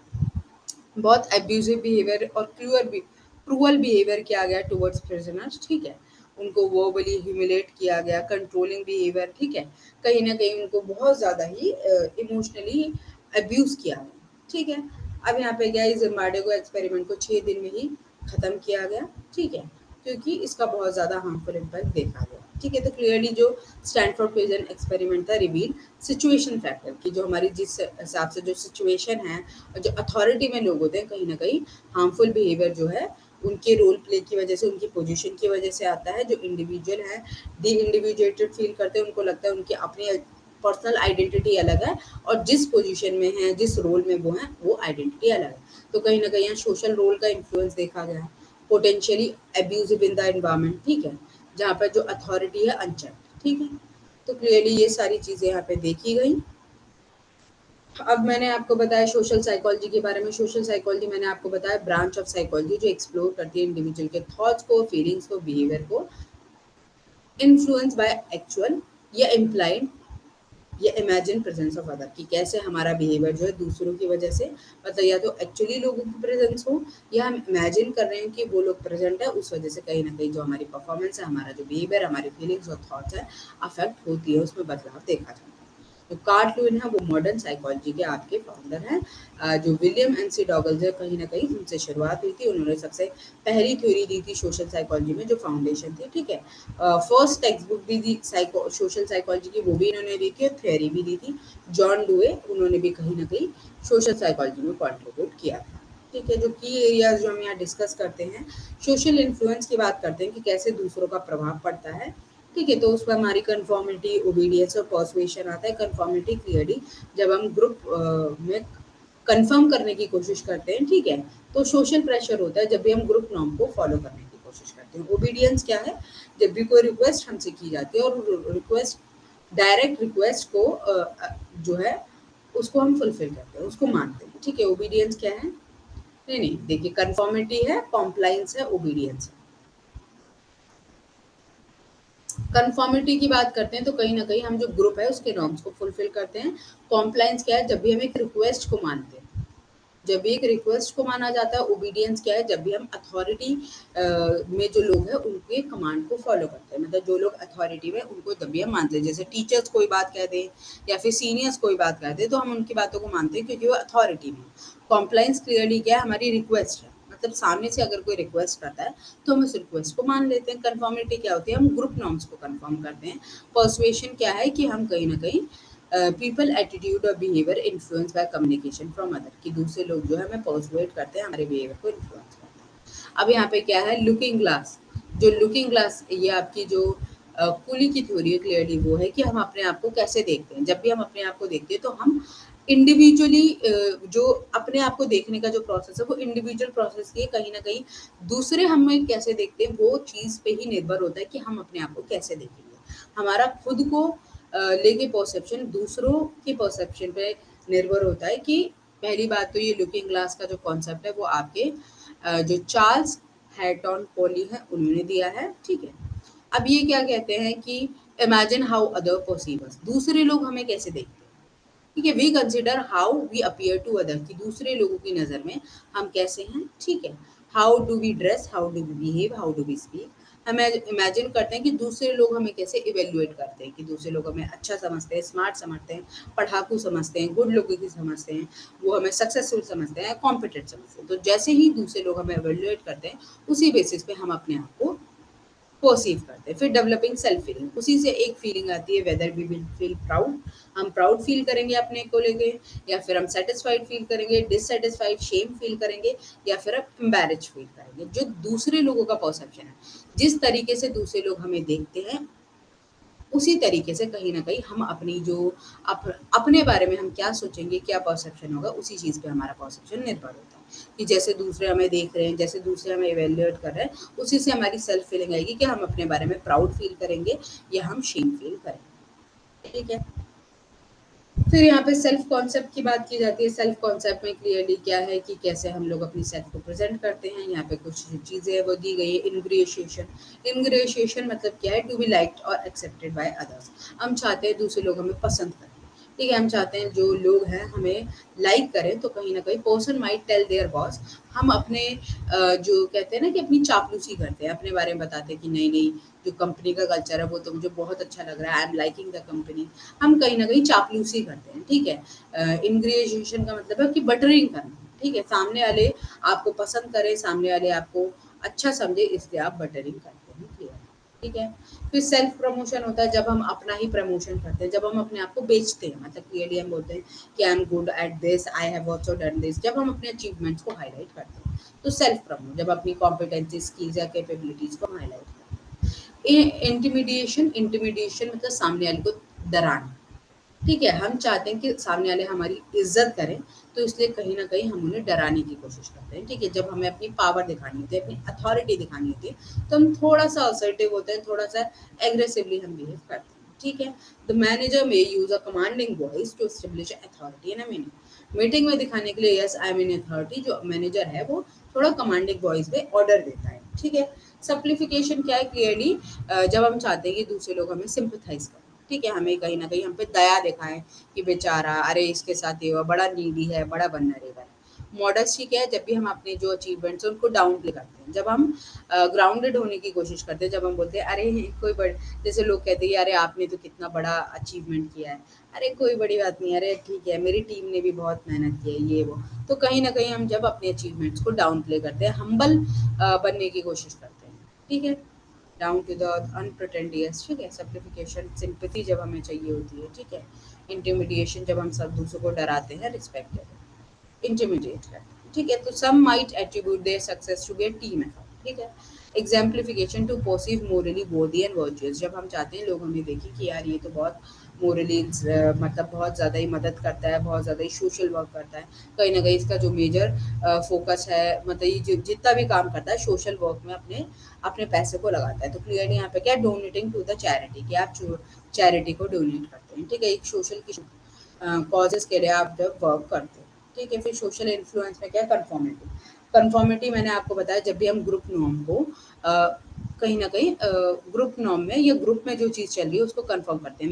बहुत एब्यूजिव बिहेवियर और क्रूअल बिहेवियर किया गया टुवर्ड्स प्रिजनर्स, ठीक है। उनको वर्बली ह्यूमिलेट किया गया, कंट्रोलिंग बिहेवियर, ठीक है। कहीं ना कहीं उनको बहुत ज़्यादा ही इमोशनली अब्यूज किया गया, ठीक है। अब यहाँ पे क्या है, जिम्बार्डो को एक्सपेरिमेंट को 6 दिन में ही ख़त्म किया गया, ठीक है, क्योंकि इसका बहुत ज़्यादा हार्मफुल इम्पैक्ट देखा गया, ठीक है। तो क्लियरली जो स्टैनफोर्ड प्रिजन एक्सपेरिमेंट था रिवील सिचुएशन फैक्टर की, जो हमारी जिस हिसाब से जो सिचुएशन है और जो अथॉरिटी में लोग होते हैं, कहीं ना कहीं हार्मफुल बिहेवियर जो है उनके रोल प्ले की वजह से, उनकी पोजीशन की वजह से आता है। जो इंडिविजुअल है डी इंडिविजुएटेड फील करते हैं, उनको लगता है उनकी अपनी पर्सनल आइडेंटिटी अलग है, और जिस पोजीशन में है, जिस रोल में वो हैं, वो आइडेंटिटी अलग है। तो कहीं ना कहीं यहाँ सोशल रोल का इन्फ्लुएंस देखा गया है, potentially abusive in the environment, ठीक है, जहाँ पर जो अथॉरिटी है अनचेक्ड, ठीक है। तो क्लियरली ये सारी चीज़ें यहाँ पे देखी गई। अब मैंने आपको बताया सोशल साइकोलॉजी के बारे में। सोशल साइकोलॉजी मैंने आपको बताया ब्रांच ऑफ साइकोलॉजी जो एक्सप्लोर करती है इंडिविजुअल के थॉट्स को, फीलिंग्स को, बिहेवियर को, इन्फ्लुएंस बाय एक्चुअल या इम्प्लाइड या इमेजिन प्रेजेंस ऑफ अदर, कि कैसे हमारा बिहेवियर जो है दूसरों की वजह से, मतलब या तो एक्चुअली लोगों की प्रेजेंस हो, या हम इमेजिन कर रहे हैं कि वो लोग प्रेजेंट है, उस वजह से कहीं ना कहीं जो हमारी परफॉर्मेंस है, हमारा जो बिहेवियर, हमारी फीलिंग्स और थॉट्स है अफेक्ट होती है, उसमें बदलाव देखा जाता है। जो कार्ल लुइन है वो मॉडर्न साइकोलॉजी के आपके फाउंडर हैं। जो विलियम एन सी डॉगल्स है, कहीं ना कहीं उनसे शुरुआत हुई थी, उन्होंने सबसे पहली थ्योरी दी थी सोशल साइकोलॉजी में, जो फाउंडेशन थी, ठीक है। फर्स्ट टेक्स्ट बुक भी दी सोशल साइकोलॉजी की, वो भी इन्होंने दी थी, और थ्योरी भी दी थी। जॉन डुए, उन्होंने भी कहीं ना कहीं सोशल साइकोलॉजी में कॉन्ट्रीब्यूट किया था, ठीक है। जो की एरियाज जो हम यहाँ डिस्कस करते हैं, सोशल इन्फ्लुएंस की बात करते हैं कि कैसे दूसरों का प्रभाव पड़ता है, ठीक है। तो उसमें हमारी कन्फॉर्मिटी, ओबीडियंस और पर्सुएशन आता है। कन्फॉर्मिटी क्लियरली जब हम ग्रुप में कंफर्म करने की कोशिश करते हैं, ठीक है, तो सोशल प्रेशर होता है जब भी हम ग्रुप नॉर्म को फॉलो करने की कोशिश करते हैं। ओबीडियंस क्या है, जब भी कोई रिक्वेस्ट हमसे की जाती है और रिक्वेस्ट डायरेक्ट रिक्वेस्ट को जो है उसको हम फुलफिल करते हैं, उसको मानते हैं, ठीक है। ओबीडियंस क्या है? नहीं नहीं, देखिए कंफर्मिटी है, कॉम्प्लायंस है, ओबीडियंस है। कंफर्मिटी की बात करते हैं तो कहीं ना कहीं हम जो ग्रुप है उसके नॉर्म्स को फुलफिल करते हैं। कॉम्प्लायंस क्या है? जब भी हम एक रिक्वेस्ट को मानते हैं, जब भी एक रिक्वेस्ट को माना जाता है। ओबीडियंस क्या है? जब भी हम अथॉरिटी में जो लोग हैं उनके कमांड को फॉलो करते हैं, मतलब जो लोग अथॉरिटी में उनको जब भी हम मानते हैं, जैसे टीचर्स कोई बात कह दें या फिर सीनियर्स कोई बात कह दें तो हम उनकी बातों को मानते हैं क्योंकि वो अथॉरिटी में। कॉम्प्लाइंस क्लियरली क्या है? हमारी रिक्वेस्ट है, मतलब सामने से अगर कोई रिक्वेस्ट करता है तो हम उस रिक्वेस्ट को मान लेते हैं। कन्फर्मिटी क्या होती है? हम ग्रुप नॉर्म्स को कन्फर्म करते हैं। पर्सुएशन क्या है? कि हम कहीं ना कहीं पीपल एटीट्यूड और behaviour influence by communication from other, कि दूसरे लोग जो है हमें पर्सुएट करते हैं, हमारे बिहेवियर को इन्फ्लुएंस करते हैं। अब यहाँ पे क्या है? Looking glass. जो लुकिंग ग्लास, ये आपकी जो कुली की थ्योरी है, क्लियरली वो है कि हम अपने आप को कैसे देखते हैं। जब भी हम अपने आप को देखते हैं तो हम इंडिविजुअली जो अपने आप को देखने का जो प्रोसेस है वो इंडिविजुअल प्रोसेस ही है। कहीं ना कहीं दूसरे हमें कैसे देखते हैं वो चीज़ पे ही निर्भर होता है कि हम अपने आप को कैसे देखेंगे। हमारा खुद को लेके परसेप्शन दूसरों की परसेप्शन पे निर्भर होता है। कि पहली बात तो ये लुकिंग ग्लास का जो कॉन्सेप्ट है वो आपके जो चार्ल्स हैटॉन पॉली है उन्होंने दिया है, ठीक है। अब ये क्या कहते हैं कि imagine how other perceive us, दूसरे लोग हमें कैसे देखते हैं, ठीक है। We consider how we appear to other, कि दूसरे लोगों की नज़र में हम कैसे हैं, ठीक है। How do we dress, how do we behave, how do we speak. हम इमेजिन करते हैं कि दूसरे लोग हमें कैसे इवेल्युएट करते हैं, कि दूसरे लोग हमें अच्छा समझते हैं, स्मार्ट समझते हैं, पढ़ाकू समझते हैं, गुड लुकिंग समझते हैं, वो हमें सक्सेसफुल समझते हैं, कॉम्पिटेंट समझते हैं। तो जैसे ही दूसरे लोग हमें इवेल्युएट करते हैं उसी बेसिस पे हम अपने आप को पर्सीव करते हैं। फिर डेवलपिंग सेल्फ फीलिंग, उसी से एक फीलिंग आती है whether we will feel proud, हम प्राउड फील करेंगे अपने को लेके, या फिर हम सेटिस्फाइड फील करेंगे, डिससेटिस्फाइड शेम फील करेंगे, या फिर हम एम्बैरेज फील करेंगे। जो दूसरे लोगों का परसेप्शन है, जिस तरीके से दूसरे लोग हमें देखते हैं उसी तरीके से कहीं न कहीं हम अपनी जो अपने बारे में हम क्या सोचेंगे, क्या परसेप्शन होगा, उसी चीज़ पे हमारा परसेप्शन निर्भर होता है। कि जैसे दूसरे हमें देख रहे हैं, जैसे दूसरे हमें इवैल्यूएट कर रहे हैं, उसी से हमारी सेल्फ फीलिंग आएगी कि हम अपने बारे में प्राउड फील करेंगे या हम शेम फील करेंगे। ठीक है? फिर यहाँ पे सेल्फ कॉन्सेप्ट की बात की जाती है। सेल्फ कॉन्सेप्ट में क्लियरली क्या है कि कैसे हम लोग अपनी सेल्फ को प्रेजेंट करते हैं। यहाँ पे कुछ चीज़ें वो दी गई है। इनग्रेशिएशन, इनग्रेशिएशन मतलब क्या है? टू बी लाइक्ड और एक्सेप्टेड बाय अदर्स। हम चाहते हैं दूसरे लोग हमें पसंद करें, ठीक है। हम चाहते हैं जो लोग हैं हमें लाइक करें। तो कहीं ना कहीं person might tell their boss, हम अपने जो कहते हैं ना कि अपनी चापलूसी करते हैं, अपने बारे में बताते हैं कि नहीं नहीं, जो कंपनी का कल्चर है वो तो मुझे बहुत अच्छा लग रहा है, I am liking the company. हम कहीं ना कहीं चापलूसी करते हैं, ठीक है। इंग्रेजुएशन का मतलब है कि बटरिंग करना, ठीक है। सामने वाले आपको पसंद करे, सामने वाले आपको अच्छा समझे, इसलिए आप बटरिंग करते हैं, क्लियर, ठीक है। फिर सेल्फ प्रमोशन होता है, जब हम अपना ही प्रमोशन करते हैं, जब हम अपने आप को बेचते हैं, मतलब क्लियरली हम बोलते हैं कि I am good at this, I have also done this. जब हम अपने अचीवमेंट्स को हाईलाइट करते हैं तो सेल्फ प्रमोट, जब अपनी कॉम्पिटेंसी, स्किल्स या कैपेबिलिटीज को हाईलाइट करते हैं। इंटिमिडिएशन, इंटिमिडिएशन मतलब सामने वाले को डराना, ठीक है। हम चाहते हैं कि सामने वाले हमारी इज्जत करें, तो इसलिए कहीं न कहीं हम उन्हें डराने की कोशिश करते हैं, ठीक है। जब हमें अपनी पावर दिखानी होती है, अपनी अथॉरिटी दिखानी होती है, तो हम थोड़ा-सा असर्टिव होते हैं, थोड़ा-सा एग्रेसिवली हम बिहेव करते हैं, ठीक है। The manager may use a commanding voice to establish authority in a meeting. Meeting में दिखाने के लिए yes I am in authority, जो मैनेजर है वो थोड़ा कमांडिंग वॉइस में ऑर्डर देता है, ठीक है। सिम्प्लिफिकेशन क्या है? क्लियरली जब हम चाहते हैं कि दूसरे लोग हमें सिम्पैथाइज़ करें, ठीक है, हमें कहीं न कहीं हम पे दया दिखाएँ कि बेचारा, अरे इसके साथ ये हुआ, बड़ा नीडी है, बड़ा वल्नरेबल है। मॉडेस्टी क्या है? जब भी हम अपने जो अचीवमेंट्स हैं उनको डाउन प्ले करते हैं। जब हम ग्राउंडेड होने की कोशिश करते हैं, जब हम बोलते हैं अरे कोई बड़ जैसे लोग कहते हैं अरे आपने तो कितना बड़ा अचीवमेंट किया है। अरे कोई बड़ी बात नहीं, अरे ठीक है, मेरी टीम ने भी बहुत मेहनत की है, ये वो। तो कहीं न कहीं हम जब अपने अचीवमेंट्स को डाउन प्ले करते हैं, हम्बल बनने की कोशिश करते हैं, ठीक है। डाउन टू द अनप्रिटेंडियस, ठीक है। सिंप्लीफिकेशन, सिंपैथी जब हमें चाहिए होती है, ठीक है। इंटिमिडिएशन जब हम सब दूसरों को डराते हैं, रिस्पेक्ट इंटिमिडिएट करते हैं, ठीक है। तो some might attribute their success to be a team effort, ठीक है। एग्जाम्प्लिफिकेशन, टू परसीव मोरली वर्दी एंड वर्चुअस, जब हम चाहते हैं लोग हमें देखें कि यार ये तो बहुत मोरली मतलब बहुत ज़्यादा ही मदद करता है, बहुत ज़्यादा ही सोशल वर्क करता है। कहीं न कहीं इसका जो मेजर फ़ोकस है, मतलब ये जो जितना भी काम करता है सोशल वर्क में अपने अपने पैसे को लगाता है। तो क्लियरली यहाँ पे क्या है, डोनेटिंग टू द चैरिटी, कि आप चैरिटी को डोनेट करते हैं, ठीक है? एक सोशल की कॉजेज़ के लिए आप जब वर्क करते हो, ठीक है? फिर सोशल इन्फ्लुएंस में क्या है, कन्फर्मिटी। कन्फर्मिटी मैंने आपको बताया, जब भी हम ग्रुप नॉर्म को कहीं न कहीं ग्रुप नॉर्म में या ग्रुप में जो चीज़ चल रही है उसको कन्फर्म करते हैं।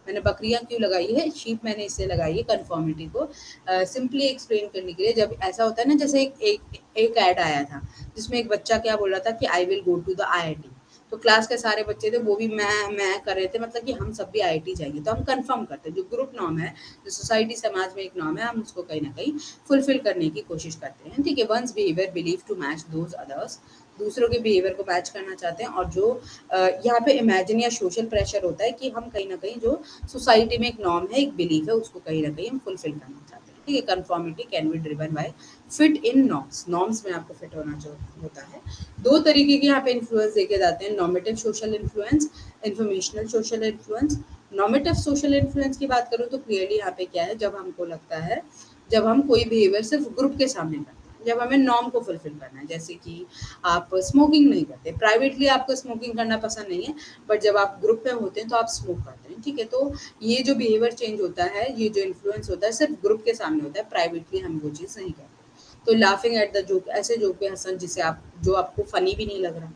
मैंने बकरियाँ क्यों लगाई है, शीप मैंने इसलिए लगाई है कन्फर्मिटी को सिंपली एक्सप्लेन करने के लिए। जब ऐसा होता है ना, जैसे एक ऐड आया था जिसमें एक बच्चा क्या बोल रहा था कि I will go to the IIT, तो क्लास के सारे बच्चे थे वो भी मैं कर रहे थे, मतलब कि हम सब भी आईआईटी जाएंगे। तो हम कंफर्म करते हैं, जो ग्रुप नॉर्म है, जो सोसाइटी समाज में एक नॉर्म है, हम उसको कहीं ना कहीं फुलफिल करने की कोशिश करते हैं, ठीक है? Once behaviour believe to match those others, दूसरों के बिहेवियर को मैच करना चाहते हैं। और जो यहाँ पे इमेजिन या सोशल प्रेशर होता है कि हम कहीं ना कहीं जो सोसाइटी में एक नॉर्म है, एक बिलीफ है, उसको कहीं ना कहीं हम फुलफिल करना चाहते हैं, ठीक है? Conformity can be driven by fit in norms, norms में आपको फिट होना जो होता है। दो तरीके के यहाँ पे इन्फ्लुएंस देखे जाते हैं, normative social influence, informational social influence. Normative social influence की बात करूँ तो क्लियरली यहाँ पे क्या है, जब हमको लगता है, जब हम कोई बिहेवियर सिर्फ ग्रुप के सामने करते हैं, जब हमें नॉर्म को फुलफिल करना है, जैसे कि आप स्मोकिंग नहीं करते, प्राइवेटली आपको स्मोकिंग करना पसंद नहीं है, बट जब आप ग्रुप में होते हैं तो आप स्मोक करते हैं, ठीक है? तो ये जो बिहेवियर चेंज होता है, ये जो इन्फ्लुएंस होता है, सिर्फ ग्रुप के सामने होता है, प्राइवेटली हम वो चीज़ नहीं करते। तो लाफिंग एट द जोक, ऐसे जोक पे हंसना जिसे आप जो आपको फनी भी नहीं लग रहा,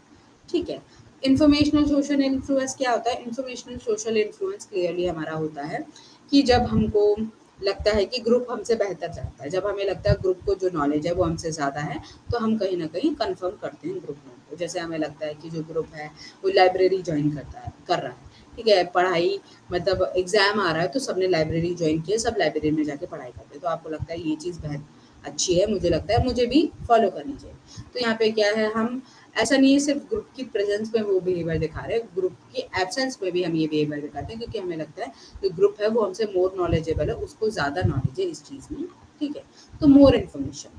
ठीक है? इन्फॉर्मेशनल सोशल इन्फ्लुएंस क्या होता है? इन्फॉर्मेशनल सोशल इन्फ्लुएंस क्लियरली हमारा होता है कि जब हमको लगता है कि ग्रुप हमसे बेहतर जानता है, जब हमें लगता है ग्रुप को जो नॉलेज है वो हमसे ज़्यादा है, तो हम कहीं ना कहीं कंफर्म करते हैं ग्रुप में को। जैसे हमें लगता है कि जो ग्रुप है वो लाइब्रेरी ज्वाइन कर रहा है, ठीक है? पढ़ाई, मतलब एग्जाम आ रहा है तो सबने लाइब्रेरी ज्वाइन किया, सब लाइब्रेरी में जाके पढ़ाई करते हैं, तो आपको लगता है ये चीज़ बेहद अच्छी है, मुझे लगता है मुझे भी फॉलो करनी चाहिए। तो यहाँ पे क्या है, हम ऐसा नहीं है सिर्फ ग्रुप की प्रेजेंस में वो बिहेवियर दिखा रहे हैं, ग्रुप की एब्सेंस में भी हम ये बिहेवियर दिखाते हैं, क्योंकि हमें लगता है जो ग्रुप है वो हमसे मोर नॉलेजेबल है, उसको ज़्यादा नॉलेज है इस चीज़ में, ठीक है? तो मोर इन्फॉर्मेशन,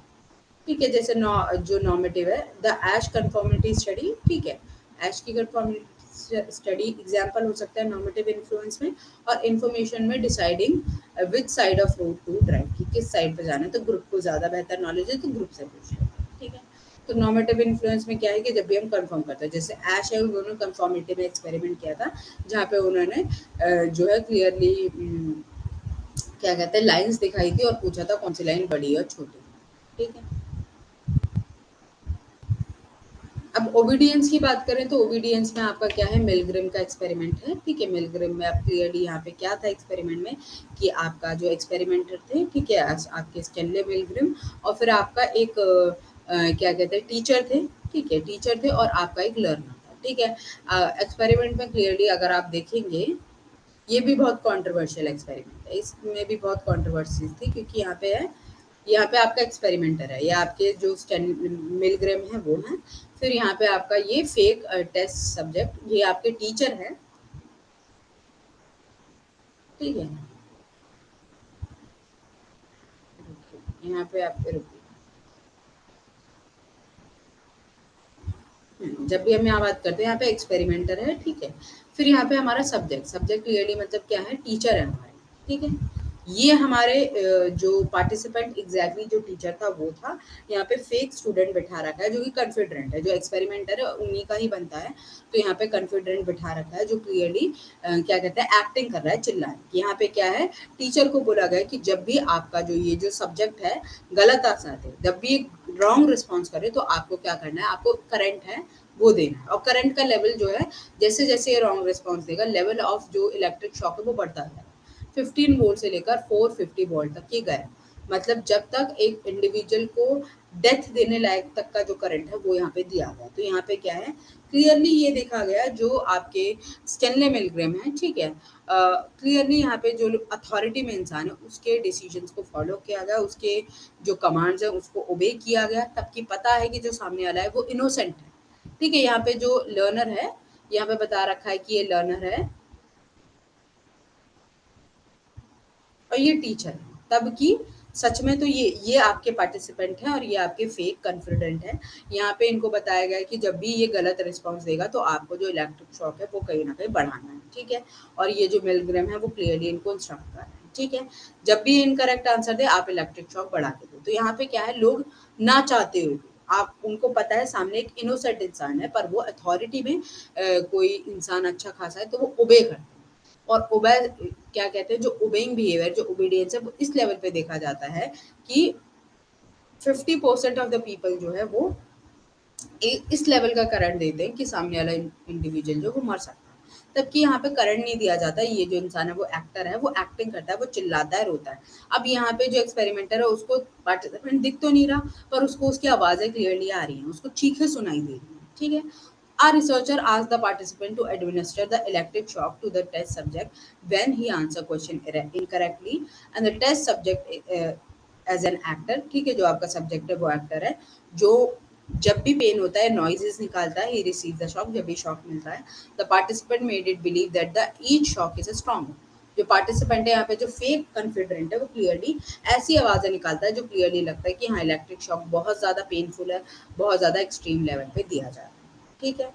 ठीक है? जैसे जो नॉर्मेटिव है, द ऐश कंफर्मिटी स्टडी, ठीक है? ऐश की कंफर्मिटी स्टडी एग्जाम्पल हो सकता है नॉर्मेटिव इन्फ्लुएंस में। और इन्फॉर्मेशन में deciding which side of road to drive, की किस साइड पे जाना है, तो ग्रुप को ज़्यादा बेहतर नॉलेज है तो ग्रुप से पूछ लेते हैं, ठीक है? तो नॉर्मेटिव इन्फ्लुएंस में क्या है कि जब भी हम कंफर्म करते हैं, जैसे ऐश है, उन्होंने कंफर्मिटी में एक्सपेरिमेंट किया था, जहाँ पे उन्होंने जो है क्लियरली क्या कहते हैं, लाइंस दिखाई थी और पूछा था कौन सी लाइन बड़ी है और छोटी है, ठीक है? अब ओबीडियंस की बात करें तो ओबीडियंस में आपका क्या है, मिलग्रिम का एक्सपेरिमेंट है, ठीक है? मिलग्रिम में आप क्लियरली यहाँ पे क्या था एक्सपेरिमेंट में, कि आपका जो एक्सपेरिमेंटर थे, ठीक है, आपके स्टेनले मिलग्रिम, और फिर आपका एक क्या कहते हैं, टीचर थे, ठीक है? टीचर थे और आपका एक लर्नर था, ठीक है? एक्सपेरिमेंट में क्लियरली अगर आप देखेंगे, ये भी बहुत कंट्रोवर्शियल एक्सपेरिमेंट है, इसमें भी बहुत कंट्रोवर्सीज थी, क्योंकि यहाँ पे आपका एक्सपेरिमेंटर है, ये आपके जो मिलग्राम है वो है। फिर यहाँ पे आपका ये फेक टेस्ट सब्जेक्ट, ये आपके टीचर है, ठीक है? यहाँ पे आपके रुकिए। जब भी हम यहाँ बात करते हैं, यहाँ पे एक्सपेरिमेंटर है, ठीक है? फिर यहाँ पे हमारा सब्जेक्ट, सब्जेक्ट क्लियरली मतलब क्या है, टीचर है हमारे, ठीक है? ये हमारे जो पार्टिसिपेंट एग्जैक्टली जो टीचर था वो था। यहाँ पे फेक स्टूडेंट बिठा रखा है जो कि कॉन्फिडेंट है, जो एक्सपेरिमेंटर है उन्हीं का ही बनता है। तो यहाँ पे कॉन्फिडेंट बिठा रखा है जो क्लियरली क्या कहते हैं, एक्टिंग कर रहा है, चिल्ला रहा है। यहाँ पे क्या है, टीचर को बोला गया कि जब भी आपका जो ये जो सब्जेक्ट है गलत आंसर दे, जब भी रॉन्ग रिस्पॉन्स करे, तो आपको क्या करना है, आपको करंट है वो देना है। और करंट का लेवल जो है, जैसे जैसे ये रॉन्ग रिस्पॉन्स देगा, लेवल ऑफ जो इलेक्ट्रिक शॉक है वो बढ़ता जाएगा। 15 वोल्ट से लेकर 450 वोल्ट तक ये गया, मतलब जब तक एक इंडिविजुअल को डेथ देने लायक तक का जो करंट है वो यहाँ पे दिया गया। तो यहाँ पे क्या है, क्लियरली ये देखा गया, जो आपके स्टेनले मिलग्राम है, ठीक है? क्लियरली यहाँ पे जो अथॉरिटी में इंसान है उसके डिसीजंस को फॉलो किया गया, उसके जो कमांड्स है उसको ओबे किया गया, तबकि पता है कि जो सामने वाला है वो इनोसेंट है, ठीक है? यहाँ पे जो लर्नर है, यहाँ पे बता रखा है कि ये लर्नर है और ये टीचर है, तब की सच में तो ये आपके पार्टिसिपेंट हैं और ये आपके फेक कॉन्फिडेंट हैं। यहाँ पे इनको बताया गया है कि जब भी ये गलत रिस्पॉन्स देगा तो आपको जो इलेक्ट्रिक शॉक है वो कहीं न कहीं बढ़ाना है, ठीक है? और ये जो मिलग्राम है वो क्लियरली इनको इंस्ट्रक्ट कर रहे हैं, ठीक है? जब भी इनकरेक्ट आंसर दें आप इलेक्ट्रिक शॉक बढ़ा के दो। तो यहाँ पे क्या है, लोग ना चाहते हुए भी आप उनको पता है सामने एक इनोसेंट इंसान है, पर वो अथॉरिटी में कोई इंसान अच्छा खासा है तो वो ओबे करते हैं। और ओबे क्या कहते हैं, जो ओबेइंग बिहेवियर, जो ओबीडियंस है वो इस लेवल पे देखा जाता है कि 50% ऑफ द पीपल जो है वो इस लेवल का करंट देते हैं कि सामने वाला इंडिविजुअल जो वो मर सकता है। तबकि यहाँ पे करंट नहीं दिया जाता है। ये जो इंसान है वो एक्टर है, वो एक्टिंग करता है, वो चिल्लाता है, रोता है। अब यहाँ पे जो एक्सपेरिमेंटर है उसको पार्टिसिपेंट दिख तो नहीं रहा, पर उसको उसकी आवाज़ें क्लियरली आ रही हैं, उसको चीखें सुनाई दे रही हैं, ठीक है? A researcher asked the participant to administer the electric shock to the test subject when he answered question incorrectly, and the test subject as an actor, ठीक है, जो आपका सब्जेक्ट है वो एक्टर है, जो जब भी पेन होता है नॉइजेस निकालता है, ही रिसीव द शॉक, जब भी शॉक मिलता है, the participant made it believe that the each shock is a strong. जो पार्टिसिपेंट है यहाँ पे, जो फेक कॉन्फिडेंट है, वो क्लियरली ऐसी आवाज़ें निकालता है जो क्लियरली लगता है कि हाँ इलेक्ट्रिक शॉक बहुत ज़्यादा पेनफुल है, बहुत ज़्यादा एक्सट्रीम लेवल पे दिया जा रहा है, ठीक है?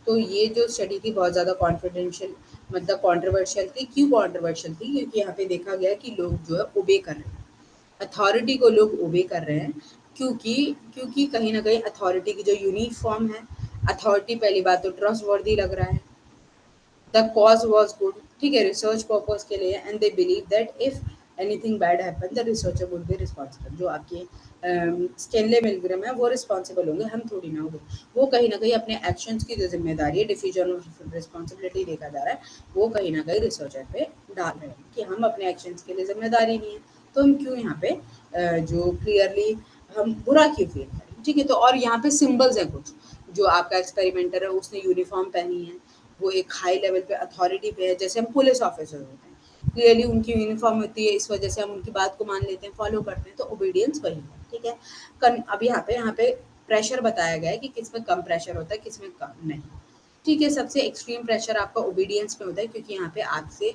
तो ये जो स्टडी थी बहुत ज़्यादा कॉन्फिडेंशियल, मतलब कंट्रोवर्शियल थी। क्यों कंट्रोवर्शियल थी? क्योंकि यहाँ पे देखा गया कि लोग जो है ओबे कर रहे हैं, अथॉरिटी को लोग ओबे कर रहे हैं। क्योंकि क्योंकि कहीं न कहीं अथॉरिटी की जो यूनिफ़ॉर्म है, अथॉरिटी पहली बात तो ट्रस्टवर्दी लग रहा है। द कॉज वॉज गुड, ठीक है, रिसर्च पर्पज के लिए, and they believe that if anything bad happen the researcher would be responsible. जो आपके स्टेनले मिलग्राम है वो रिस्पॉन्सिबल होंगे, हम थोड़ी ना होंगे। वो कहीं ना कहीं अपने एक्शंस की जो जिम्मेदारी है, डिफिजन ऑफ रिस्पॉन्सिबिलिटी देखा जा रहा है, वो कहीं ना कहीं रिसर्चर पे डाल रहे हैं कि हम अपने एक्शंस के लिए जिम्मेदारी नहीं है, तो हम क्यों यहाँ पे जो क्लियरली हम बुरा क्यों फील करें, ठीक है? तो और यहाँ पे सिंबल्स हैं कुछ, जो आपका एक्सपेरिमेंटर है उसने यूनिफॉर्म पहनी है, वो एक हाई लेवल पे अथॉरिटी पे है, जैसे हम पुलिस ऑफिसर होते हैं, क्लियरली उनकी यूनिफॉर्म होती है, इस वजह से हम उनकी बात को मान लेते हैं, फॉलो करते हैं, तो ओबीडियंस वही है, ठीक है? अब यहाँ पे प्रेशर बताया गया है कि किस में कम प्रेशर होता है, किस में कम नहीं, ठीक है? सबसे एक्सट्रीम प्रेशर आपका ओबीडियंस में होता है, क्योंकि यहाँ पे आपसे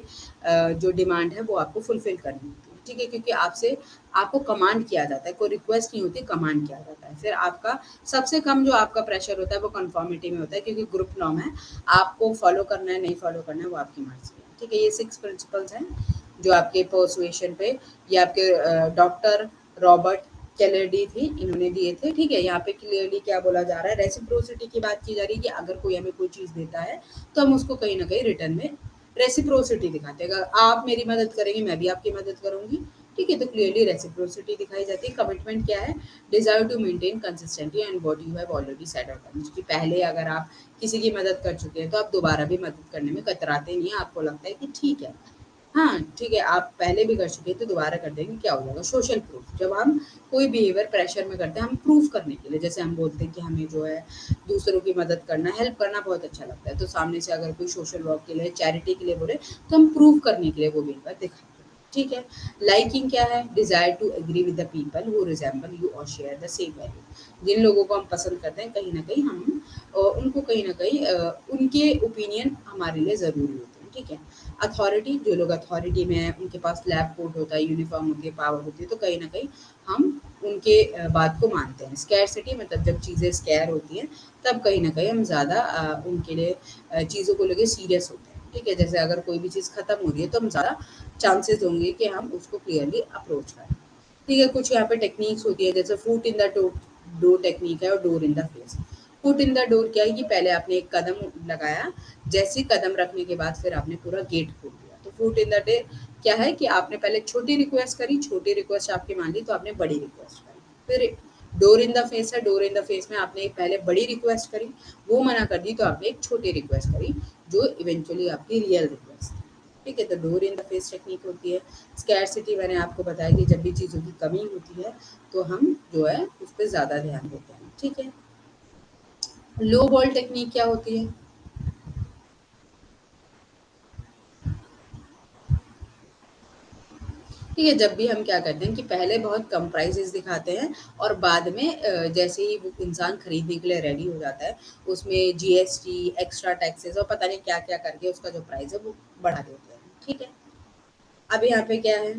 जो डिमांड है वो आपको फुलफिल करनी होती है, ठीक है? क्योंकि आपसे आपको कमांड किया जाता है, कोई रिक्वेस्ट नहीं होती, कमांड किया जाता है। फिर आपका सबसे कम जो आपका प्रेशर होता है वो कन्फर्मिटी में होता है, क्योंकि ग्रुप नॉर्म है, आपको फॉलो करना है नहीं फॉलो करना है वो आपकी मर्जी है, ठीक है? ये 6 प्रिंसिपल्स हैं जो आपके पर्सुएशन पे, ये आपके डॉक्टर रॉबर्ट कैलेडी थी, इन्होंने दिए थे, ठीक है? यहाँ पे क्लियरली क्या बोला जा रहा है, रेसिप्रोसिटी की बात की जा रही है कि अगर कोई हमें कोई चीज़ देता है तो हम उसको कहीं न कहीं रिटर्न में रेसिप्रोसिटी दिखाते हैं। अगर आप मेरी मदद करेंगे, मैं भी आपकी मदद करूँगी, ठीक है? तो क्लियरली रेसिप्रोसिटी दिखाई जाती है। कमिटमेंट क्या है? Desire to maintain consistently and what you have already said और डन, कि पहले अगर आप किसी की मदद कर चुके हैं तो आप दोबारा भी मदद करने में कतराते नहीं हैं, आपको लगता है कि ठीक है, हाँ, ठीक है, आप पहले भी कर चुके हैं तो दोबारा कर देंगे, क्या हो जाएगा? Social proof. जब हम कोई बिहेवियर प्रेशर में करते हैं, हम प्रूफ करने के लिए, जैसे हम बोलते हैं कि हमें जो है दूसरों की मदद करना, हेल्प करना बहुत अच्छा लगता है, तो सामने से अगर कोई सोशल वर्क के लिए, चैरिटी के लिए बोले, तो हम प्रूव करने के लिए वो बिहेवियर दिखाते हैं, ठीक है? लाइकिंग क्या है? Desire to agree with the people who resemble you और शेयर द सेम वैल्यू। जिन लोगों को हम पसंद करते हैं, कहीं न कहीं हम उनको कहीं न कहीं उनके ओपिनियन हमारे लिए ज़रूरी होते हैं, ठीक है? अथॉरिटी, जो लोग अथॉरिटी में हैं, उनके पास लैब कोट होता है, यूनिफ़ॉर्म होती है, पावर होती है, तो कहीं न कहीं हम उनके बात को मानते हैं। स्कैरसिटी मतलब जब चीज़ें स्कैर होती हैं, तब कहीं न कहीं हम ज़्यादा उनके लिए चीज़ों को लेके सीरियस होते हैं, ठीक है? जैसे अगर कोई भी चीज़ खत्म हो रही है, तो हम ज़्यादा चांसेस होंगे कि हम उसको क्लियरली अप्रोच करें, ठीक है? कुछ यहाँ पे टेक्निक्स होती है, जैसे foot in the door technique है और door in the face. Foot in the door क्या है कि पहले आपने एक कदम लगाया, जैसे ही कदम रखने के बाद फिर आपने पूरा गेट खोल दिया। तो फुट इन द डे क्या है कि आपने पहले छोटी रिक्वेस्ट करी, छोटी रिक्वेस्ट आपकी मान ली तो आपने बड़ी रिक्वेस्ट करी। फिर डोर इन द फेस है, डोर इन द फेस में आपने एक पहले बड़ी रिक्वेस्ट करी, वो मना कर दी तो आपने एक छोटी रिक्वेस्ट करी, जो इवेंचुअली आपकी रियल रिक्वेस्ट थी, ठीक है? तो door in the face technique होती है। स्कैरसिटी मैंने आपको बताया कि जब भी चीज़ों की कमी होती है तो हम जो है उस पर ज़्यादा ध्यान देते हैं, ठीक है? लो बॉल टेक्निक क्या होती है? ठीक है, जब भी हम क्या करते हैं कि पहले बहुत कम प्राइसेस दिखाते हैं और बाद में जैसे ही वो इंसान खरीदने के लिए रेडी हो जाता है, उसमें जीएसटी, एक्स्ट्रा टैक्सेस और पता नहीं क्या-क्या करके उसका जो प्राइस है वो बढ़ा देते हैं, ठीक है? अब यहाँ पे क्या है?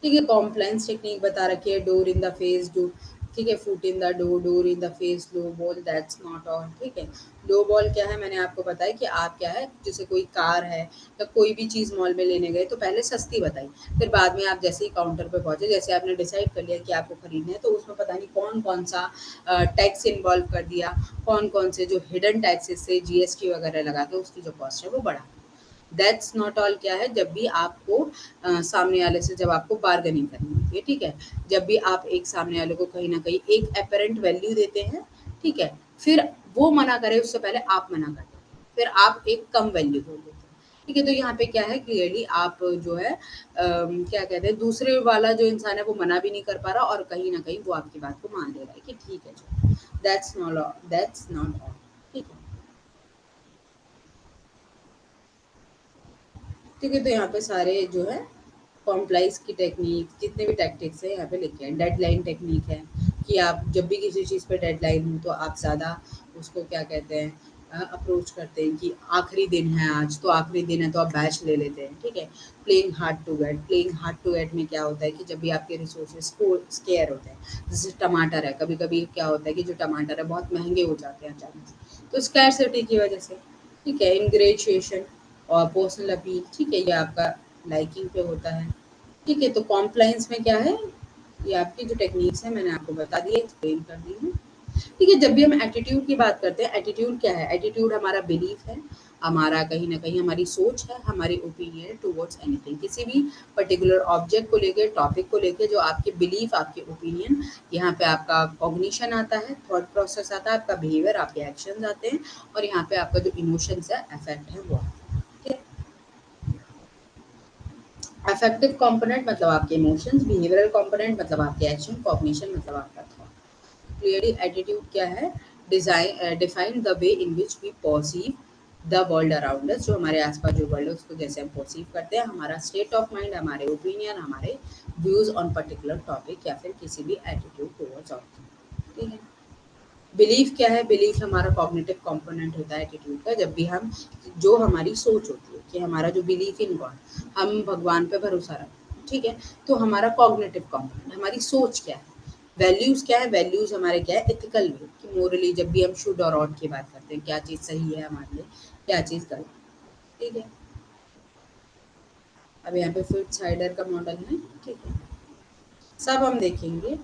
ठीक है, कॉम्प्लायंस टेक्निक बता रखी है, डोर इन द फेस, डो, ठीक है, foot in the door, door in the face, low ball, that's not all. ठीक है, लो बॉल क्या है, मैंने आपको बताया कि आप क्या है, जैसे कोई कार है या कोई भी चीज़ मॉल में लेने गए तो पहले सस्ती बताई, फिर बाद में आप जैसे ही काउंटर पे पहुंचे, जैसे आपने डिसाइड कर लिया कि आपको खरीदना है, तो उसमें पता नहीं कौन कौन सा टैक्स इन्वॉल्व कर दिया, कौन कौन से जो हिडन टैक्सेस से जीएसटी वगैरह लगा के उसकी जो कॉस्ट है वो बढ़ा। दैट्स नॉट ऑल क्या है, जब भी आपको सामने वाले से जब आपको बार्गेनिंग करनी होती है, ठीक है, जब भी आप एक सामने वाले को कहीं ना कहीं एक अपेरेंट वैल्यू देते हैं, ठीक है, फिर वो मना करे उससे पहले आप मना कर देते हैं, फिर आप एक कम वैल्यू बोल देते हैं। ठीक है, तो यहाँ पे क्या है, क्लियरली आप जो है क्या कहते हैं, दूसरे वाला जो इंसान है वो मना भी नहीं कर पा रहा और कहीं ना कहीं वो आपकी बात को मान ले रहा है कि ठीक है जो दैट्स नॉट ऑल। ठीक है, ठीक है, तो यहाँ पे सारे जो है कॉम्प्लाइज की टेक्निक, जितने भी टैक्टिक्स हैं यहाँ पे लिखे हैं। डेडलाइन टेक्निक है कि आप जब भी किसी चीज़ पे डेडलाइन हो तो आप ज़्यादा उसको क्या कहते हैं, अप्रोच करते हैं कि आखिरी दिन है आज, तो आखिरी दिन है तो आप बैच ले लेते हैं। ठीक है, playing hard to get, playing hard to get में क्या होता है कि जब भी आपके रिसोर्सेज को स्केयर होते हैं, जैसे टमाटर है, कभी कभी क्या होता है कि जो टमाटर है बहुत महंगे हो जाते हैं अचानक से, तो स्कैरसिटी की वजह से। ठीक है, इंग्रेशिएशन और पर्सनल अपील, ठीक है, ये आपका लाइकिंग पे होता है। ठीक है, तो कॉम्प्लायंस में क्या है, ये आपकी जो टेक्निक्स है मैंने आपको बता दी है, एक्सप्लेन कर दी है। ठीक है, जब भी हम एटीट्यूड की बात करते हैं, एटीट्यूड क्या है, एटीट्यूड हमारा बिलीफ है, हमारा कहीं ना कहीं हमारी सोच है, हमारी ओपिनियन टुवर्ड्स एनीथिंग, किसी भी पर्टिकुलर ऑब्जेक्ट को लेके, टॉपिक को लेके, जो आपके बिलीफ, आपके ओपिनियन, यहाँ पे आपका कॉग्निशन आता है, थॉट प्रोसेस आता है, आपका बिहेवियर, आपके एक्शंस आते हैं, और यहाँ पे आपका जो इमोशंस है, अफेक्ट है, वो आता है। ठीक है, अफेक्टिव कंपोनेंट मतलब आपके इमोशंस, बिहेवियरल कंपोनेंट मतलब आपके एक्शन, कॉग्निशन मतलब आपका थॉट। क्लियरली एटीट्यूड क्या है, design define the way in which we perceive the world around us, जो हमारे आसपास जो वर्ल्ड है उसको जैसे हम परसीव करते हैं, हमारा स्टेट ऑफ माइंड, हमारे ओपिनियन, हमारे व्यूज ऑन पर्टिकुलर टॉपिक या फिर किसी भी एटीट्यूड टुवर्ड्स आउटकम। ठीक है, बिलीफ क्या है, बिलीफ हमारा कॉग्निटिव कंपोनेंट होता है एटीट्यूड का, जब भी हम, जो हमारी सोच होती है कि हमारा जो बिलीफ इन गॉड, हम भगवान पे भरोसा रखते हैं, ठीक है, तो हमारा कॉग्निटिव कंपोनेंट, हमारी सोच क्या है, वैल्यूज क्या है, वैल्यूज हमारे क्या है, एथिकल वे कि मोरली, जब भी हम शुड और ऑड की बात करते हैं, क्या चीज़ सही है हमारे लिए, क्या चीज़ गलत है। ठीक है, अब यहाँ पे फिट साइडर का मॉडल है। ठीक है, सब हम देखेंगे,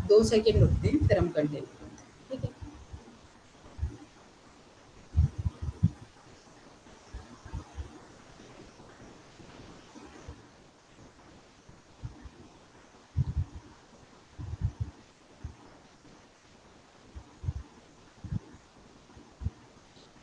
2 सेकेंड रुकते हैं फिर हम कंटिन्यू करते हैं। ठीक है,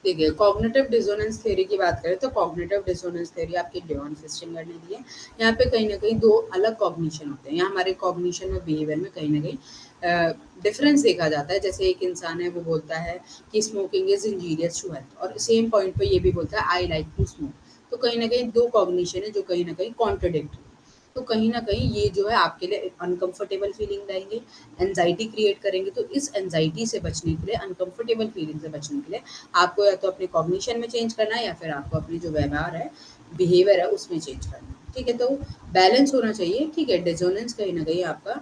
देखिए, कॉग्निटिव डिसोनेंस थ्योरी की बात करें तो कॉग्निटिव डिसोनेंस थ्योरी आपकी लियोन फिस्टिंगर ने दी है। यहाँ पे कहीं न कहीं 2 अलग कॉग्निशन होते हैं। यहाँ हमारे कॉग्निशन और बिहेवियर में कहीं न कहीं डिफरेंस देखा जाता है। जैसे एक इंसान है वो बोलता है कि smoking is injurious to health, और सेम पॉइंट पे ये भी बोलता है आई लाइक टू स्मोक। तो कहीं न कहीं 2 कॉग्निशन है जो कहीं न कहीं कॉन्ट्राडिक्टरी है। तो कहीं न कहीं ये जो है आपके लिए अनकंफर्टेबल फीलिंग लाएँगे, एंग्ज़ायटी क्रिएट करेंगे। तो इस एंग्ज़ायटी से बचने के लिए, अनकंफर्टेबल फीलिंग से बचने के लिए आपको या तो अपने कॉग्निशन में चेंज करना है या फिर आपको अपनी जो व्यवहार है, बिहेवियर है उसमें चेंज करना है। ठीक है, तो बैलेंस होना चाहिए। ठीक है, डिसोनेंस कहीं न कहीं आपका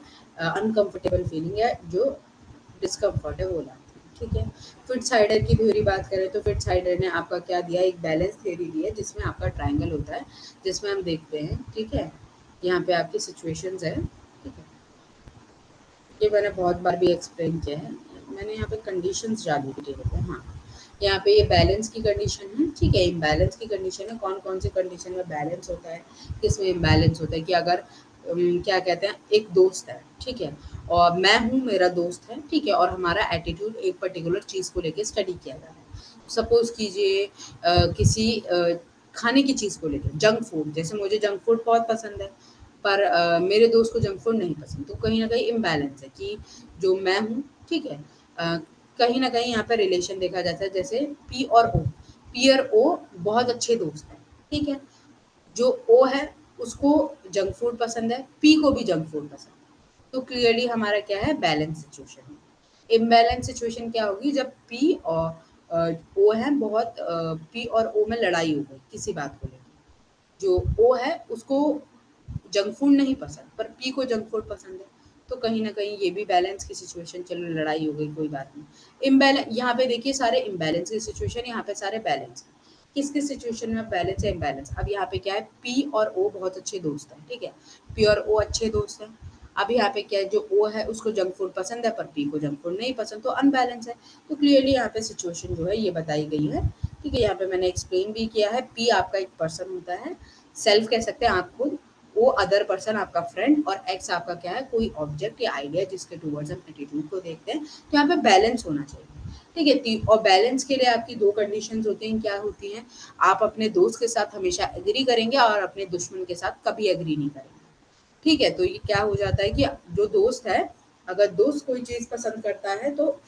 अनकंफर्टेबल फीलिंग है, जो डिस्कम्फर्ट है वो लाती है। ठीक है, फिट्ज़साइडर की थ्योरी बात करें तो फिट्ज़साइडर ने आपका क्या दिया, एक बैलेंस थ्योरी दी है जिसमें आपका ट्रायंगल होता है, जिसमें हम देखते हैं, ठीक है, यहाँ पे आपकी सिचुएशंस है। ठीक है, ये मैंने बहुत बार भी एक्सप्लेन किया है। मैंने यहाँ पे कंडीशंस डाली थी टेबल पे, हाँ। यहाँ पे ये बैलेंस की कंडीशन है, ठीक है, इम्बैलेंस की कंडीशन है। कौन-कौन सी कंडीशन में बैलेंस होता है, किसमें इम्बैलेंस होता है कि अगर क्या कहते हैं, एक दोस्त है, ठीक है, और मैं हूँ, मेरा दोस्त है, ठीक है, और हमारा एटीट्यूड एक पर्टिकुलर चीज़ को लेके स्टडी किया जा रहा है। सपोज़ कीजिए किसी खाने की चीज़ को लेके, जंक फूड, जैसे मुझे जंक फूड बहुत पसंद है, पर मेरे दोस्त को जंक फूड नहीं पसंद, तो कहीं न कहीं इम्बैलेंस है कि जो मैं हूँ, ठीक है, कहीं न कहीं यहाँ पे रिलेशन देखा जाता है, जैसे पी और ओ, पी और ओ बहुत अच्छे दोस्त हैं, ठीक है? जो ओ है उसको जंक फूड पसंद है, पी को भी जंक फूड पसंद है। तो क्लियरली हमारा क्या है, बैलेंस सिचुएशन है। इम्बैलेंस सिचुएशन क्या होगी, जब पी और ओ है, बहुत पी और ओ में लड़ाई हो गई किसी बात को लेके। जो ओ है उसको जंक फूड नहीं पसंद पर पी को जंक फूड पसंद है, तो कहीं ना कहीं ये भी बैलेंस की सिचुएशन, चलो लड़ाई हो गई कोई बात नहीं। इम्बैलेंस यहाँ पे देखिए, सारे इम्बैलेंस की सिचुएशन, यहाँ पे सारे बैलेंस। किस किस सिचुएशन में बैलेंस है इम्बैलेंस। अब यहाँ पे क्या है, पी और ओ बहुत अच्छे दोस्त हैं, ठीक है, पी और ओ अच्छे दोस्त हैं। अब यहाँ पे क्या है, जो ओ है उसको जंक फूड पसंद है पर पी को जंक फूड नहीं पसंद, तो अनबैलेंस है। तो क्लियरली यहाँ पे सिचुएशन जो है ये बताई गई है, ठीक है। यहाँ पे मैंने एक्सप्लेन भी किया है, पी आपका एक पर्सन होता है, सेल्फ कह सकते हैं आप खुद, वो अदर पर्सन आपका फ्रेंड, और एक्स आपका क्या है, कोई ऑब्जेक्ट या आइडिया जिसके टूवर्ड्स हम एटीट्यूड को देखते हैं। तो यहाँ पे बैलेंस होना चाहिए, ठीक है। और बैलेंस के लिए आपकी दो कंडीशंस होती हैं, क्या होती हैं, आप अपने दोस्त के साथ हमेशा एग्री करेंगे और अपने दुश्मन के साथ कभी एग्री नहीं करेंगे, ठीक है। तो ये क्या हो जाता है कि जो दोस्त है, अगर दोस्त कोई चीज पसंद करता है तो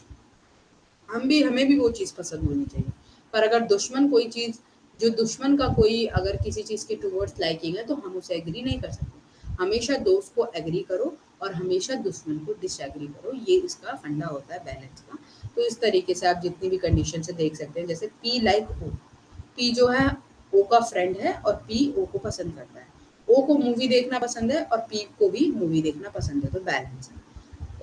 हमें भी वो चीज पसंद होनी चाहिए। पर अगर दुश्मन कोई चीज, जो दुश्मन का कोई अगर किसी चीज के टूवर्ड्स लाइकिंग है तो हम उसे एग्री नहीं कर सकते। हमेशा दोस्त को एग्री करो और हमेशा दुश्मन को डिसएग्री करो, ये इसका फंडा होता है बैलेंस का। तो इस तरीके से आप जितनी भी कंडीशन से देख सकते हैं, जैसे पी लाइक ओ, पी जो है ओ का फ्रेंड है और पी ओ को पसंद करता है, ओ को मूवी देखना पसंद है और पी को भी मूवी देखना पसंद है, तो बैलेंस है।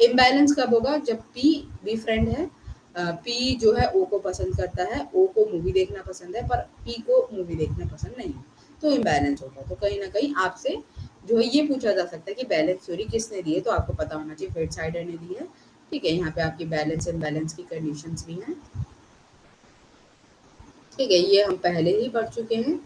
इम्बैलेंस कब होगा, जब पी भी फ्रेंड है, पी जो है ओ को पसंद करता है, ओ को मूवी देखना पसंद है पर पी को मूवी देखना पसंद नहीं है, तो इम्बैलेंस होगा। तो कहीं ना कहीं आपसे जो है ये पूछा जा सकता है कि बैलेंस थ्योरी किसने दी है, तो आपको पता होना चाहिए फेटसाइडर ने दी है, ठीक है। यहाँ पे आपकी बैलेंस इम्बैलेंस की कंडीशंस भी हैं, ठीक है, ये हम पहले ही पढ़ चुके हैं,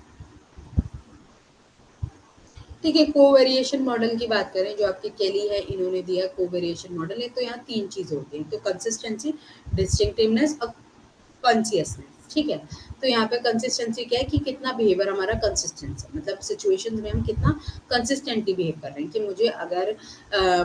ठीक है। कोवेरिएशन मॉडल की बात करें, जो आपकी केली है इन्होंने दिया कोवेरिएशन मॉडल है, तो यहाँ तीन चीजें होती हैं, तो कंसिस्टेंसी, डिस्टिंक्टिवनेस और कॉन्सियसनेस, ठीक है। तो यहाँ पे कंसिस्टेंसी क्या है कि कितना बिहेवियर हमारा कंसिस्टेंट है, मतलब सिचुएशंस में हम कितना कंसिस्टेंटली बिहेव कर रहे हैं, कि मुझे अगर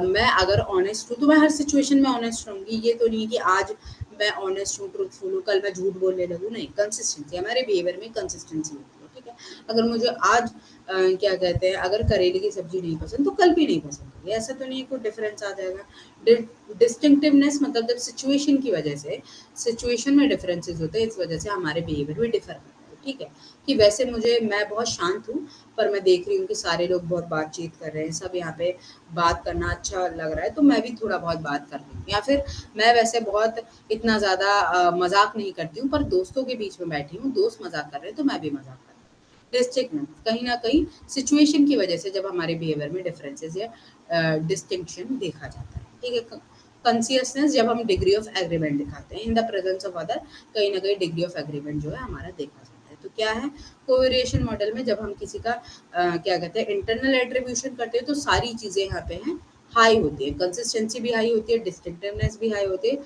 मैं अगर ऑनेस्ट हूँ तो मैं हर सिचुएशन में ऑनेस्ट रहूंगी, ये तो नहीं कि आज मैं ऑनेस्ट हूँ, ट्रूथफुल हूँ, कल मैं झूठ बोलने लगूँ, नहीं। कंसिस्टेंसी, हमारे बिहेवियर में कंसिस्टेंसी होती है, ठीक है। अगर मुझे आज क्या कहते हैं, अगर करेले की सब्जी नहीं पसंद तो कल भी नहीं पसंद होगी, ऐसा तो नहीं कोई डिफरेंस आ जाएगा। डिस्टिंक्टिवनेस मतलब जब सिचुएशन की वजह से, सिचुएशन में डिफरेंसेस होते हैं, इस वजह से हमारे बिहेवियर भी डिफर करता है, ठीक है। कि वैसे मुझे, मैं बहुत शांत हूँ पर मैं देख रही हूँ कि सारे लोग बहुत बातचीत कर रहे हैं, सब यहाँ पे बात करना अच्छा लग रहा है, तो मैं भी थोड़ा बहुत बात कर रही हूँ। या फिर मैं वैसे बहुत इतना ज़्यादा मजाक नहीं करती हूँ, पर दोस्तों के बीच में बैठी हूँ, दोस्त मजाक कर रहे हैं तो मैं भी मजाक कर रही हूँ। डिस्टिंक्टनेस कहीं न कहीं सिचुएशन की वजह से जब हमारे बिहेवियर में डिफरेंसेस या डिस्टिंक्शन देखा जाता है, ठीक है। कॉन्सियसनेस जब हम डिग्री ऑफ एग्रीमेंट दिखाते हैं in the presence of other, कहीं न कहीं डिग्री ऑफ एग्रीमेंट जो है हमारा देखा जाता है। तो क्या है, कोवेरिएशन मॉडल में जब हम किसी का क्या कहते हैं इंटरनल एट्रीब्यूशन करते हैं तो सारी चीज़ें यहाँ पे हैं, हाई होती है, कंसिस्टेंसी भी हाई होती है, डिस्टिंक्टिवनेस भी हाई होती है,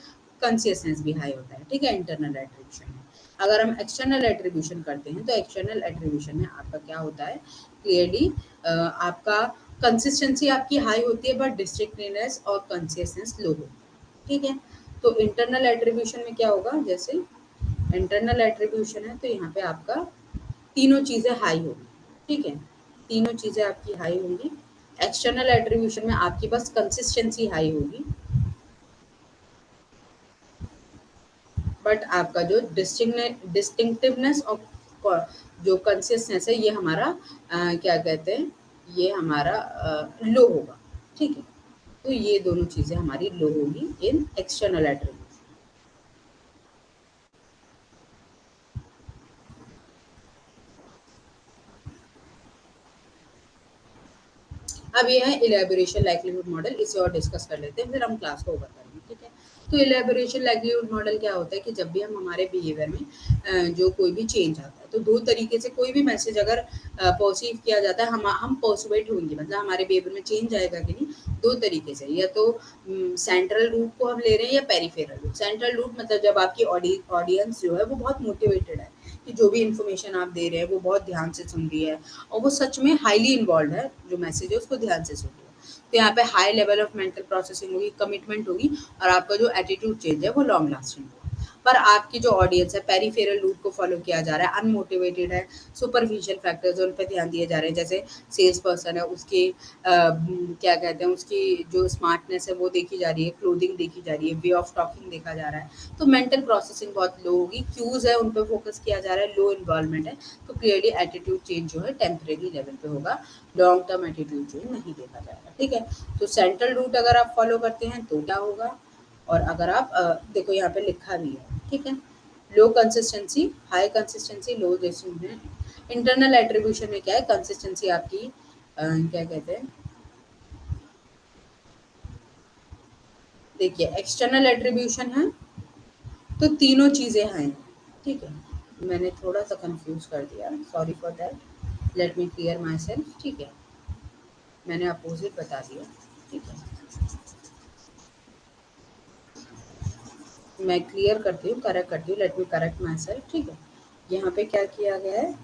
कॉन्सियसनेस भी हाई होता है, ठीक है, इंटरनल एट्रीब्यूशन में। अगर हम एक्सटर्नल एट्रीब्यूशन करते हैं तो एक्सटर्नल एट्रीब्यूशन में आपका क्या होता है, क्लियरली आपका कंसिस्टेंसी आपकी हाई होती है बट डिस्टिंक्टिवनेस और कॉन्सियसनेस लो होती है, ठीक है। तो इंटरनल एट्रीब्यूशन में क्या होगा, जैसे इंटरनल एट्रीब्यूशन है तो यहाँ पे आपका तीनों चीज़ें हाई होगी, ठीक है, तीनों चीज़ें आपकी हाई होंगी। एक्सटर्नल एट्रीब्यूशन में आपकी बस कंसिस्टेंसी हाई होगी, बट आपका जो डिस्टिंक्टिवनेस और जो कंसियसनेस है ये हमारा क्या कहते हैं, ये हमारा लो होगा, ठीक है। तो ये दोनों चीज़ें हमारी लो होगी इन एक्सटर्नल एट्रीब्यूट। अब ये है इलेबोरेशन लाइक्लीहुड मॉडल, इसे और डिस्कस कर लेते हैं फिर हम क्लास को ओवर करेंगे, ठीक है। तो इलेबोरेशन लाइक्लीहुड मॉडल क्या होता है कि जब भी हम हमारे बिहेवियर में जो कोई भी चेंज आता है, तो दो तरीके से कोई भी मैसेज अगर परसीव किया जाता है, हम पर्सुएट होंगे, मतलब हमारे बिहेवियर में चेंज आएगा कि नहीं, दो तरीके से, या तो सेंट्रल रूट को हम ले रहे हैं या पेरिफेरल रूट। सेंट्रल रूट मतलब जब आपकी ऑडियंस जो है वो बहुत मोटिवेटेड है, कि जो भी इन्फॉर्मेशन आप दे रहे हैं वो बहुत ध्यान से सुन रही है और वो सच में हाईली इन्वॉल्व है, जो मैसेज है उसको ध्यान से सुन रही है, तो यहाँ पे high level of mental processing होगी, कमिटमेंट होगी और आपका जो एटीट्यूड चेंज है वो लॉन्ग लास्टिंग होगा। पर आपकी जो ऑडियंस है पेरिफेरल रूट को फॉलो किया जा रहा है, अनमोटिवेटेड है, सुपरफिशियल फैक्टर्स उन पे ध्यान दिए जा रहे हैं, जैसे सेल्स पर्सन है उसकी क्या कहते हैं उसकी जो स्मार्टनेस है वो देखी जा रही है, क्लोथिंग देखी जा रही है, वे ऑफ टॉकिंग देखा जा रहा है, तो मेंटल प्रोसेसिंग बहुत लो होगी, क्यूज है उन पे फोकस किया जा रहा है, लो इन्वॉल्वमेंट है, तो क्लियरली एटीट्यूड चेंज जो है टेम्परेरी लेवल पे होगा, लॉन्ग टर्म एटीट्यूड चेंज नहीं देखा जाएगा। ठीक है, तो सेंट्रल रूट अगर आप फॉलो करते हैं तो क्या होगा, और अगर आप देखो यहाँ पे लिखा भी है, ठीक है, लो कंसिस्टेंसी, हाई कंसिस्टेंसी, लो डिस्ट्रीब्यूशन। इंटरनल एट्रीब्यूशन में क्या है, कंसिस्टेंसी आपकी क्या कहते हैं, देखिए एक्सटर्नल एट्रीब्यूशन है तो तीनों चीज़ें हैं, ठीक है, मैंने थोड़ा सा कंफ्यूज कर दिया, sorry for that, let me clear my self. ठीक है, मैंने अपोजिट बता दिया। ठीक है, मैं क्लियर करती हूँ, करेक्ट करती हूँ, let me correct my self. ठीक है, यहाँ पे क्या किया गया है,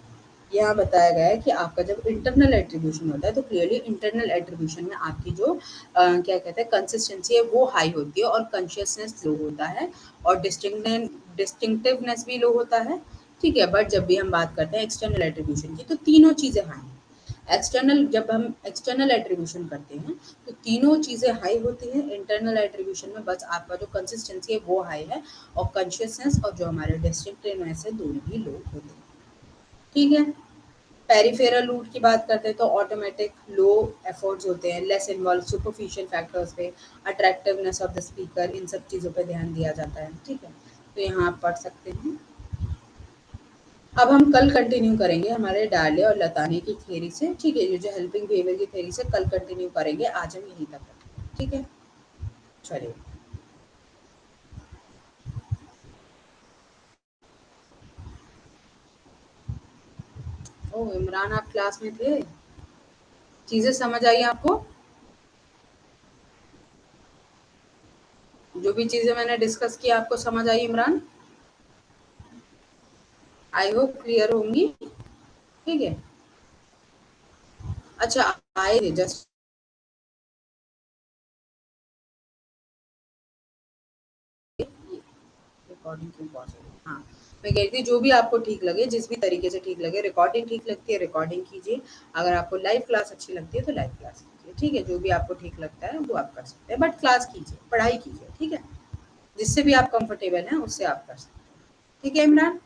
यहाँ बताया गया है कि आपका जब इंटरनल एट्रीब्यूशन होता है तो क्लियरली इंटरनल एट्रीब्यूशन में आपकी जो क्या कहते हैं कंसिस्टेंसी है वो हाई होती है और कॉन्शियसनेस लो होता है और डिस्टिंक्टिवनेस भी लो होता है। ठीक है, बट जब भी हम बात करते हैं एक्सटर्नल एट्रीब्यूशन की तो तीनों चीज़ें हाई हैं। एक्सटर्नल जब हम एक्सटर्नल एट्रीब्यूशन करते हैं तो तीनों चीज़ें हाई होती हैं, इंटरनल एट्रीब्यूशन में बस आपका जो कंसिस्टेंसी है वो हाई है और कॉन्शियसनेस और जो हमारे डिस्टिंक्टिवनेस है दोनों ही लो होते हैं। ठीक है, पेरिफेरल रूट की बात करते हैं तो ऑटोमेटिक लो एफर्ट्स होते हैं, लेस इन्वॉल्व सुपरफिशियल फैक्टर्स पे, अट्रैक्टिवनेस ऑफ द स्पीकर, इन सब चीज़ों पे ध्यान दिया जाता है। ठीक है, तो यहाँ आप पढ़ सकते हैं। अब हम कल कंटिन्यू करेंगे हमारे डाले और लताने की थ्योरी से। ठीक है, ये जो हेल्पिंग बिहेवियर की थ्योरी से कल कंटिन्यू करेंगे, आज हम यहीं तक रखते हैं। ठीक है, चलिए। ओह इमरान, आप क्लास में थे, चीज़ें समझ आई आपको, जो भी चीज़ें मैंने डिस्कस की आपको समझ आई इमरान? आई होप क्लियर होंगी। ठीक है, अच्छा, आए थे जस्ट रिकॉर्डिंग क्यों पॉज़ हो गई? हाँ, मैं कह रही थी जो भी आपको ठीक लगे, जिस भी तरीके से ठीक लगे, रिकॉर्डिंग ठीक लगती है रिकॉर्डिंग कीजिए, अगर आपको लाइव क्लास अच्छी लगती है तो लाइव क्लास कीजिए। ठीक है, जो भी आपको ठीक लगता है वो आप कर सकते हैं, बट क्लास कीजिए, पढ़ाई कीजिए। ठीक है, जिससे भी आप कंफर्टेबल हैं उससे आप कर सकते हैं। ठीक है इमरान?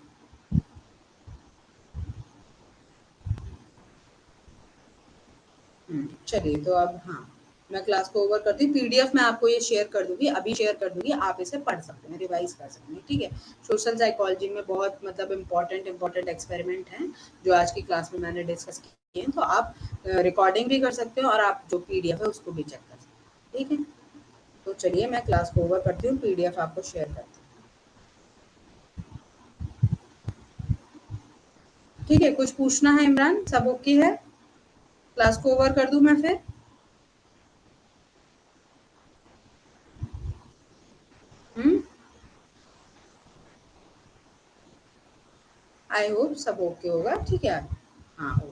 चलिए, तो अब हाँ, मैं क्लास को ओवर करती हूँ, पीडीएफ मैं आपको ये शेयर कर दूँगी, अभी शेयर कर दूँगी, आप इसे पढ़ सकते हैं, रिवाइज़ कर सकते हैं। ठीक है? सोशल साइकोलॉजी में बहुत मतलब इम्पोर्टेंट एक्सपेरिमेंट हैं, जो आज की क्लास में मैंने डिस्कस किए हैं, तो आप रिकॉर्डिंग भी कर सकते हो और आप जो पीडीएफ है उसको भी चेक कर सकते हैं। ठीक है? तो चलिए मैं क्लास को ओवर करती हूँ, पीडीएफ आपको शेयर करती हूँ। ठीक है, कुछ पूछना है इमरान? सब ओके है? क्लास को ओवर कर दूँ मैं फिर? हुँ? आई होप सब ओके होगा। ठीक है? हाँ, ओके।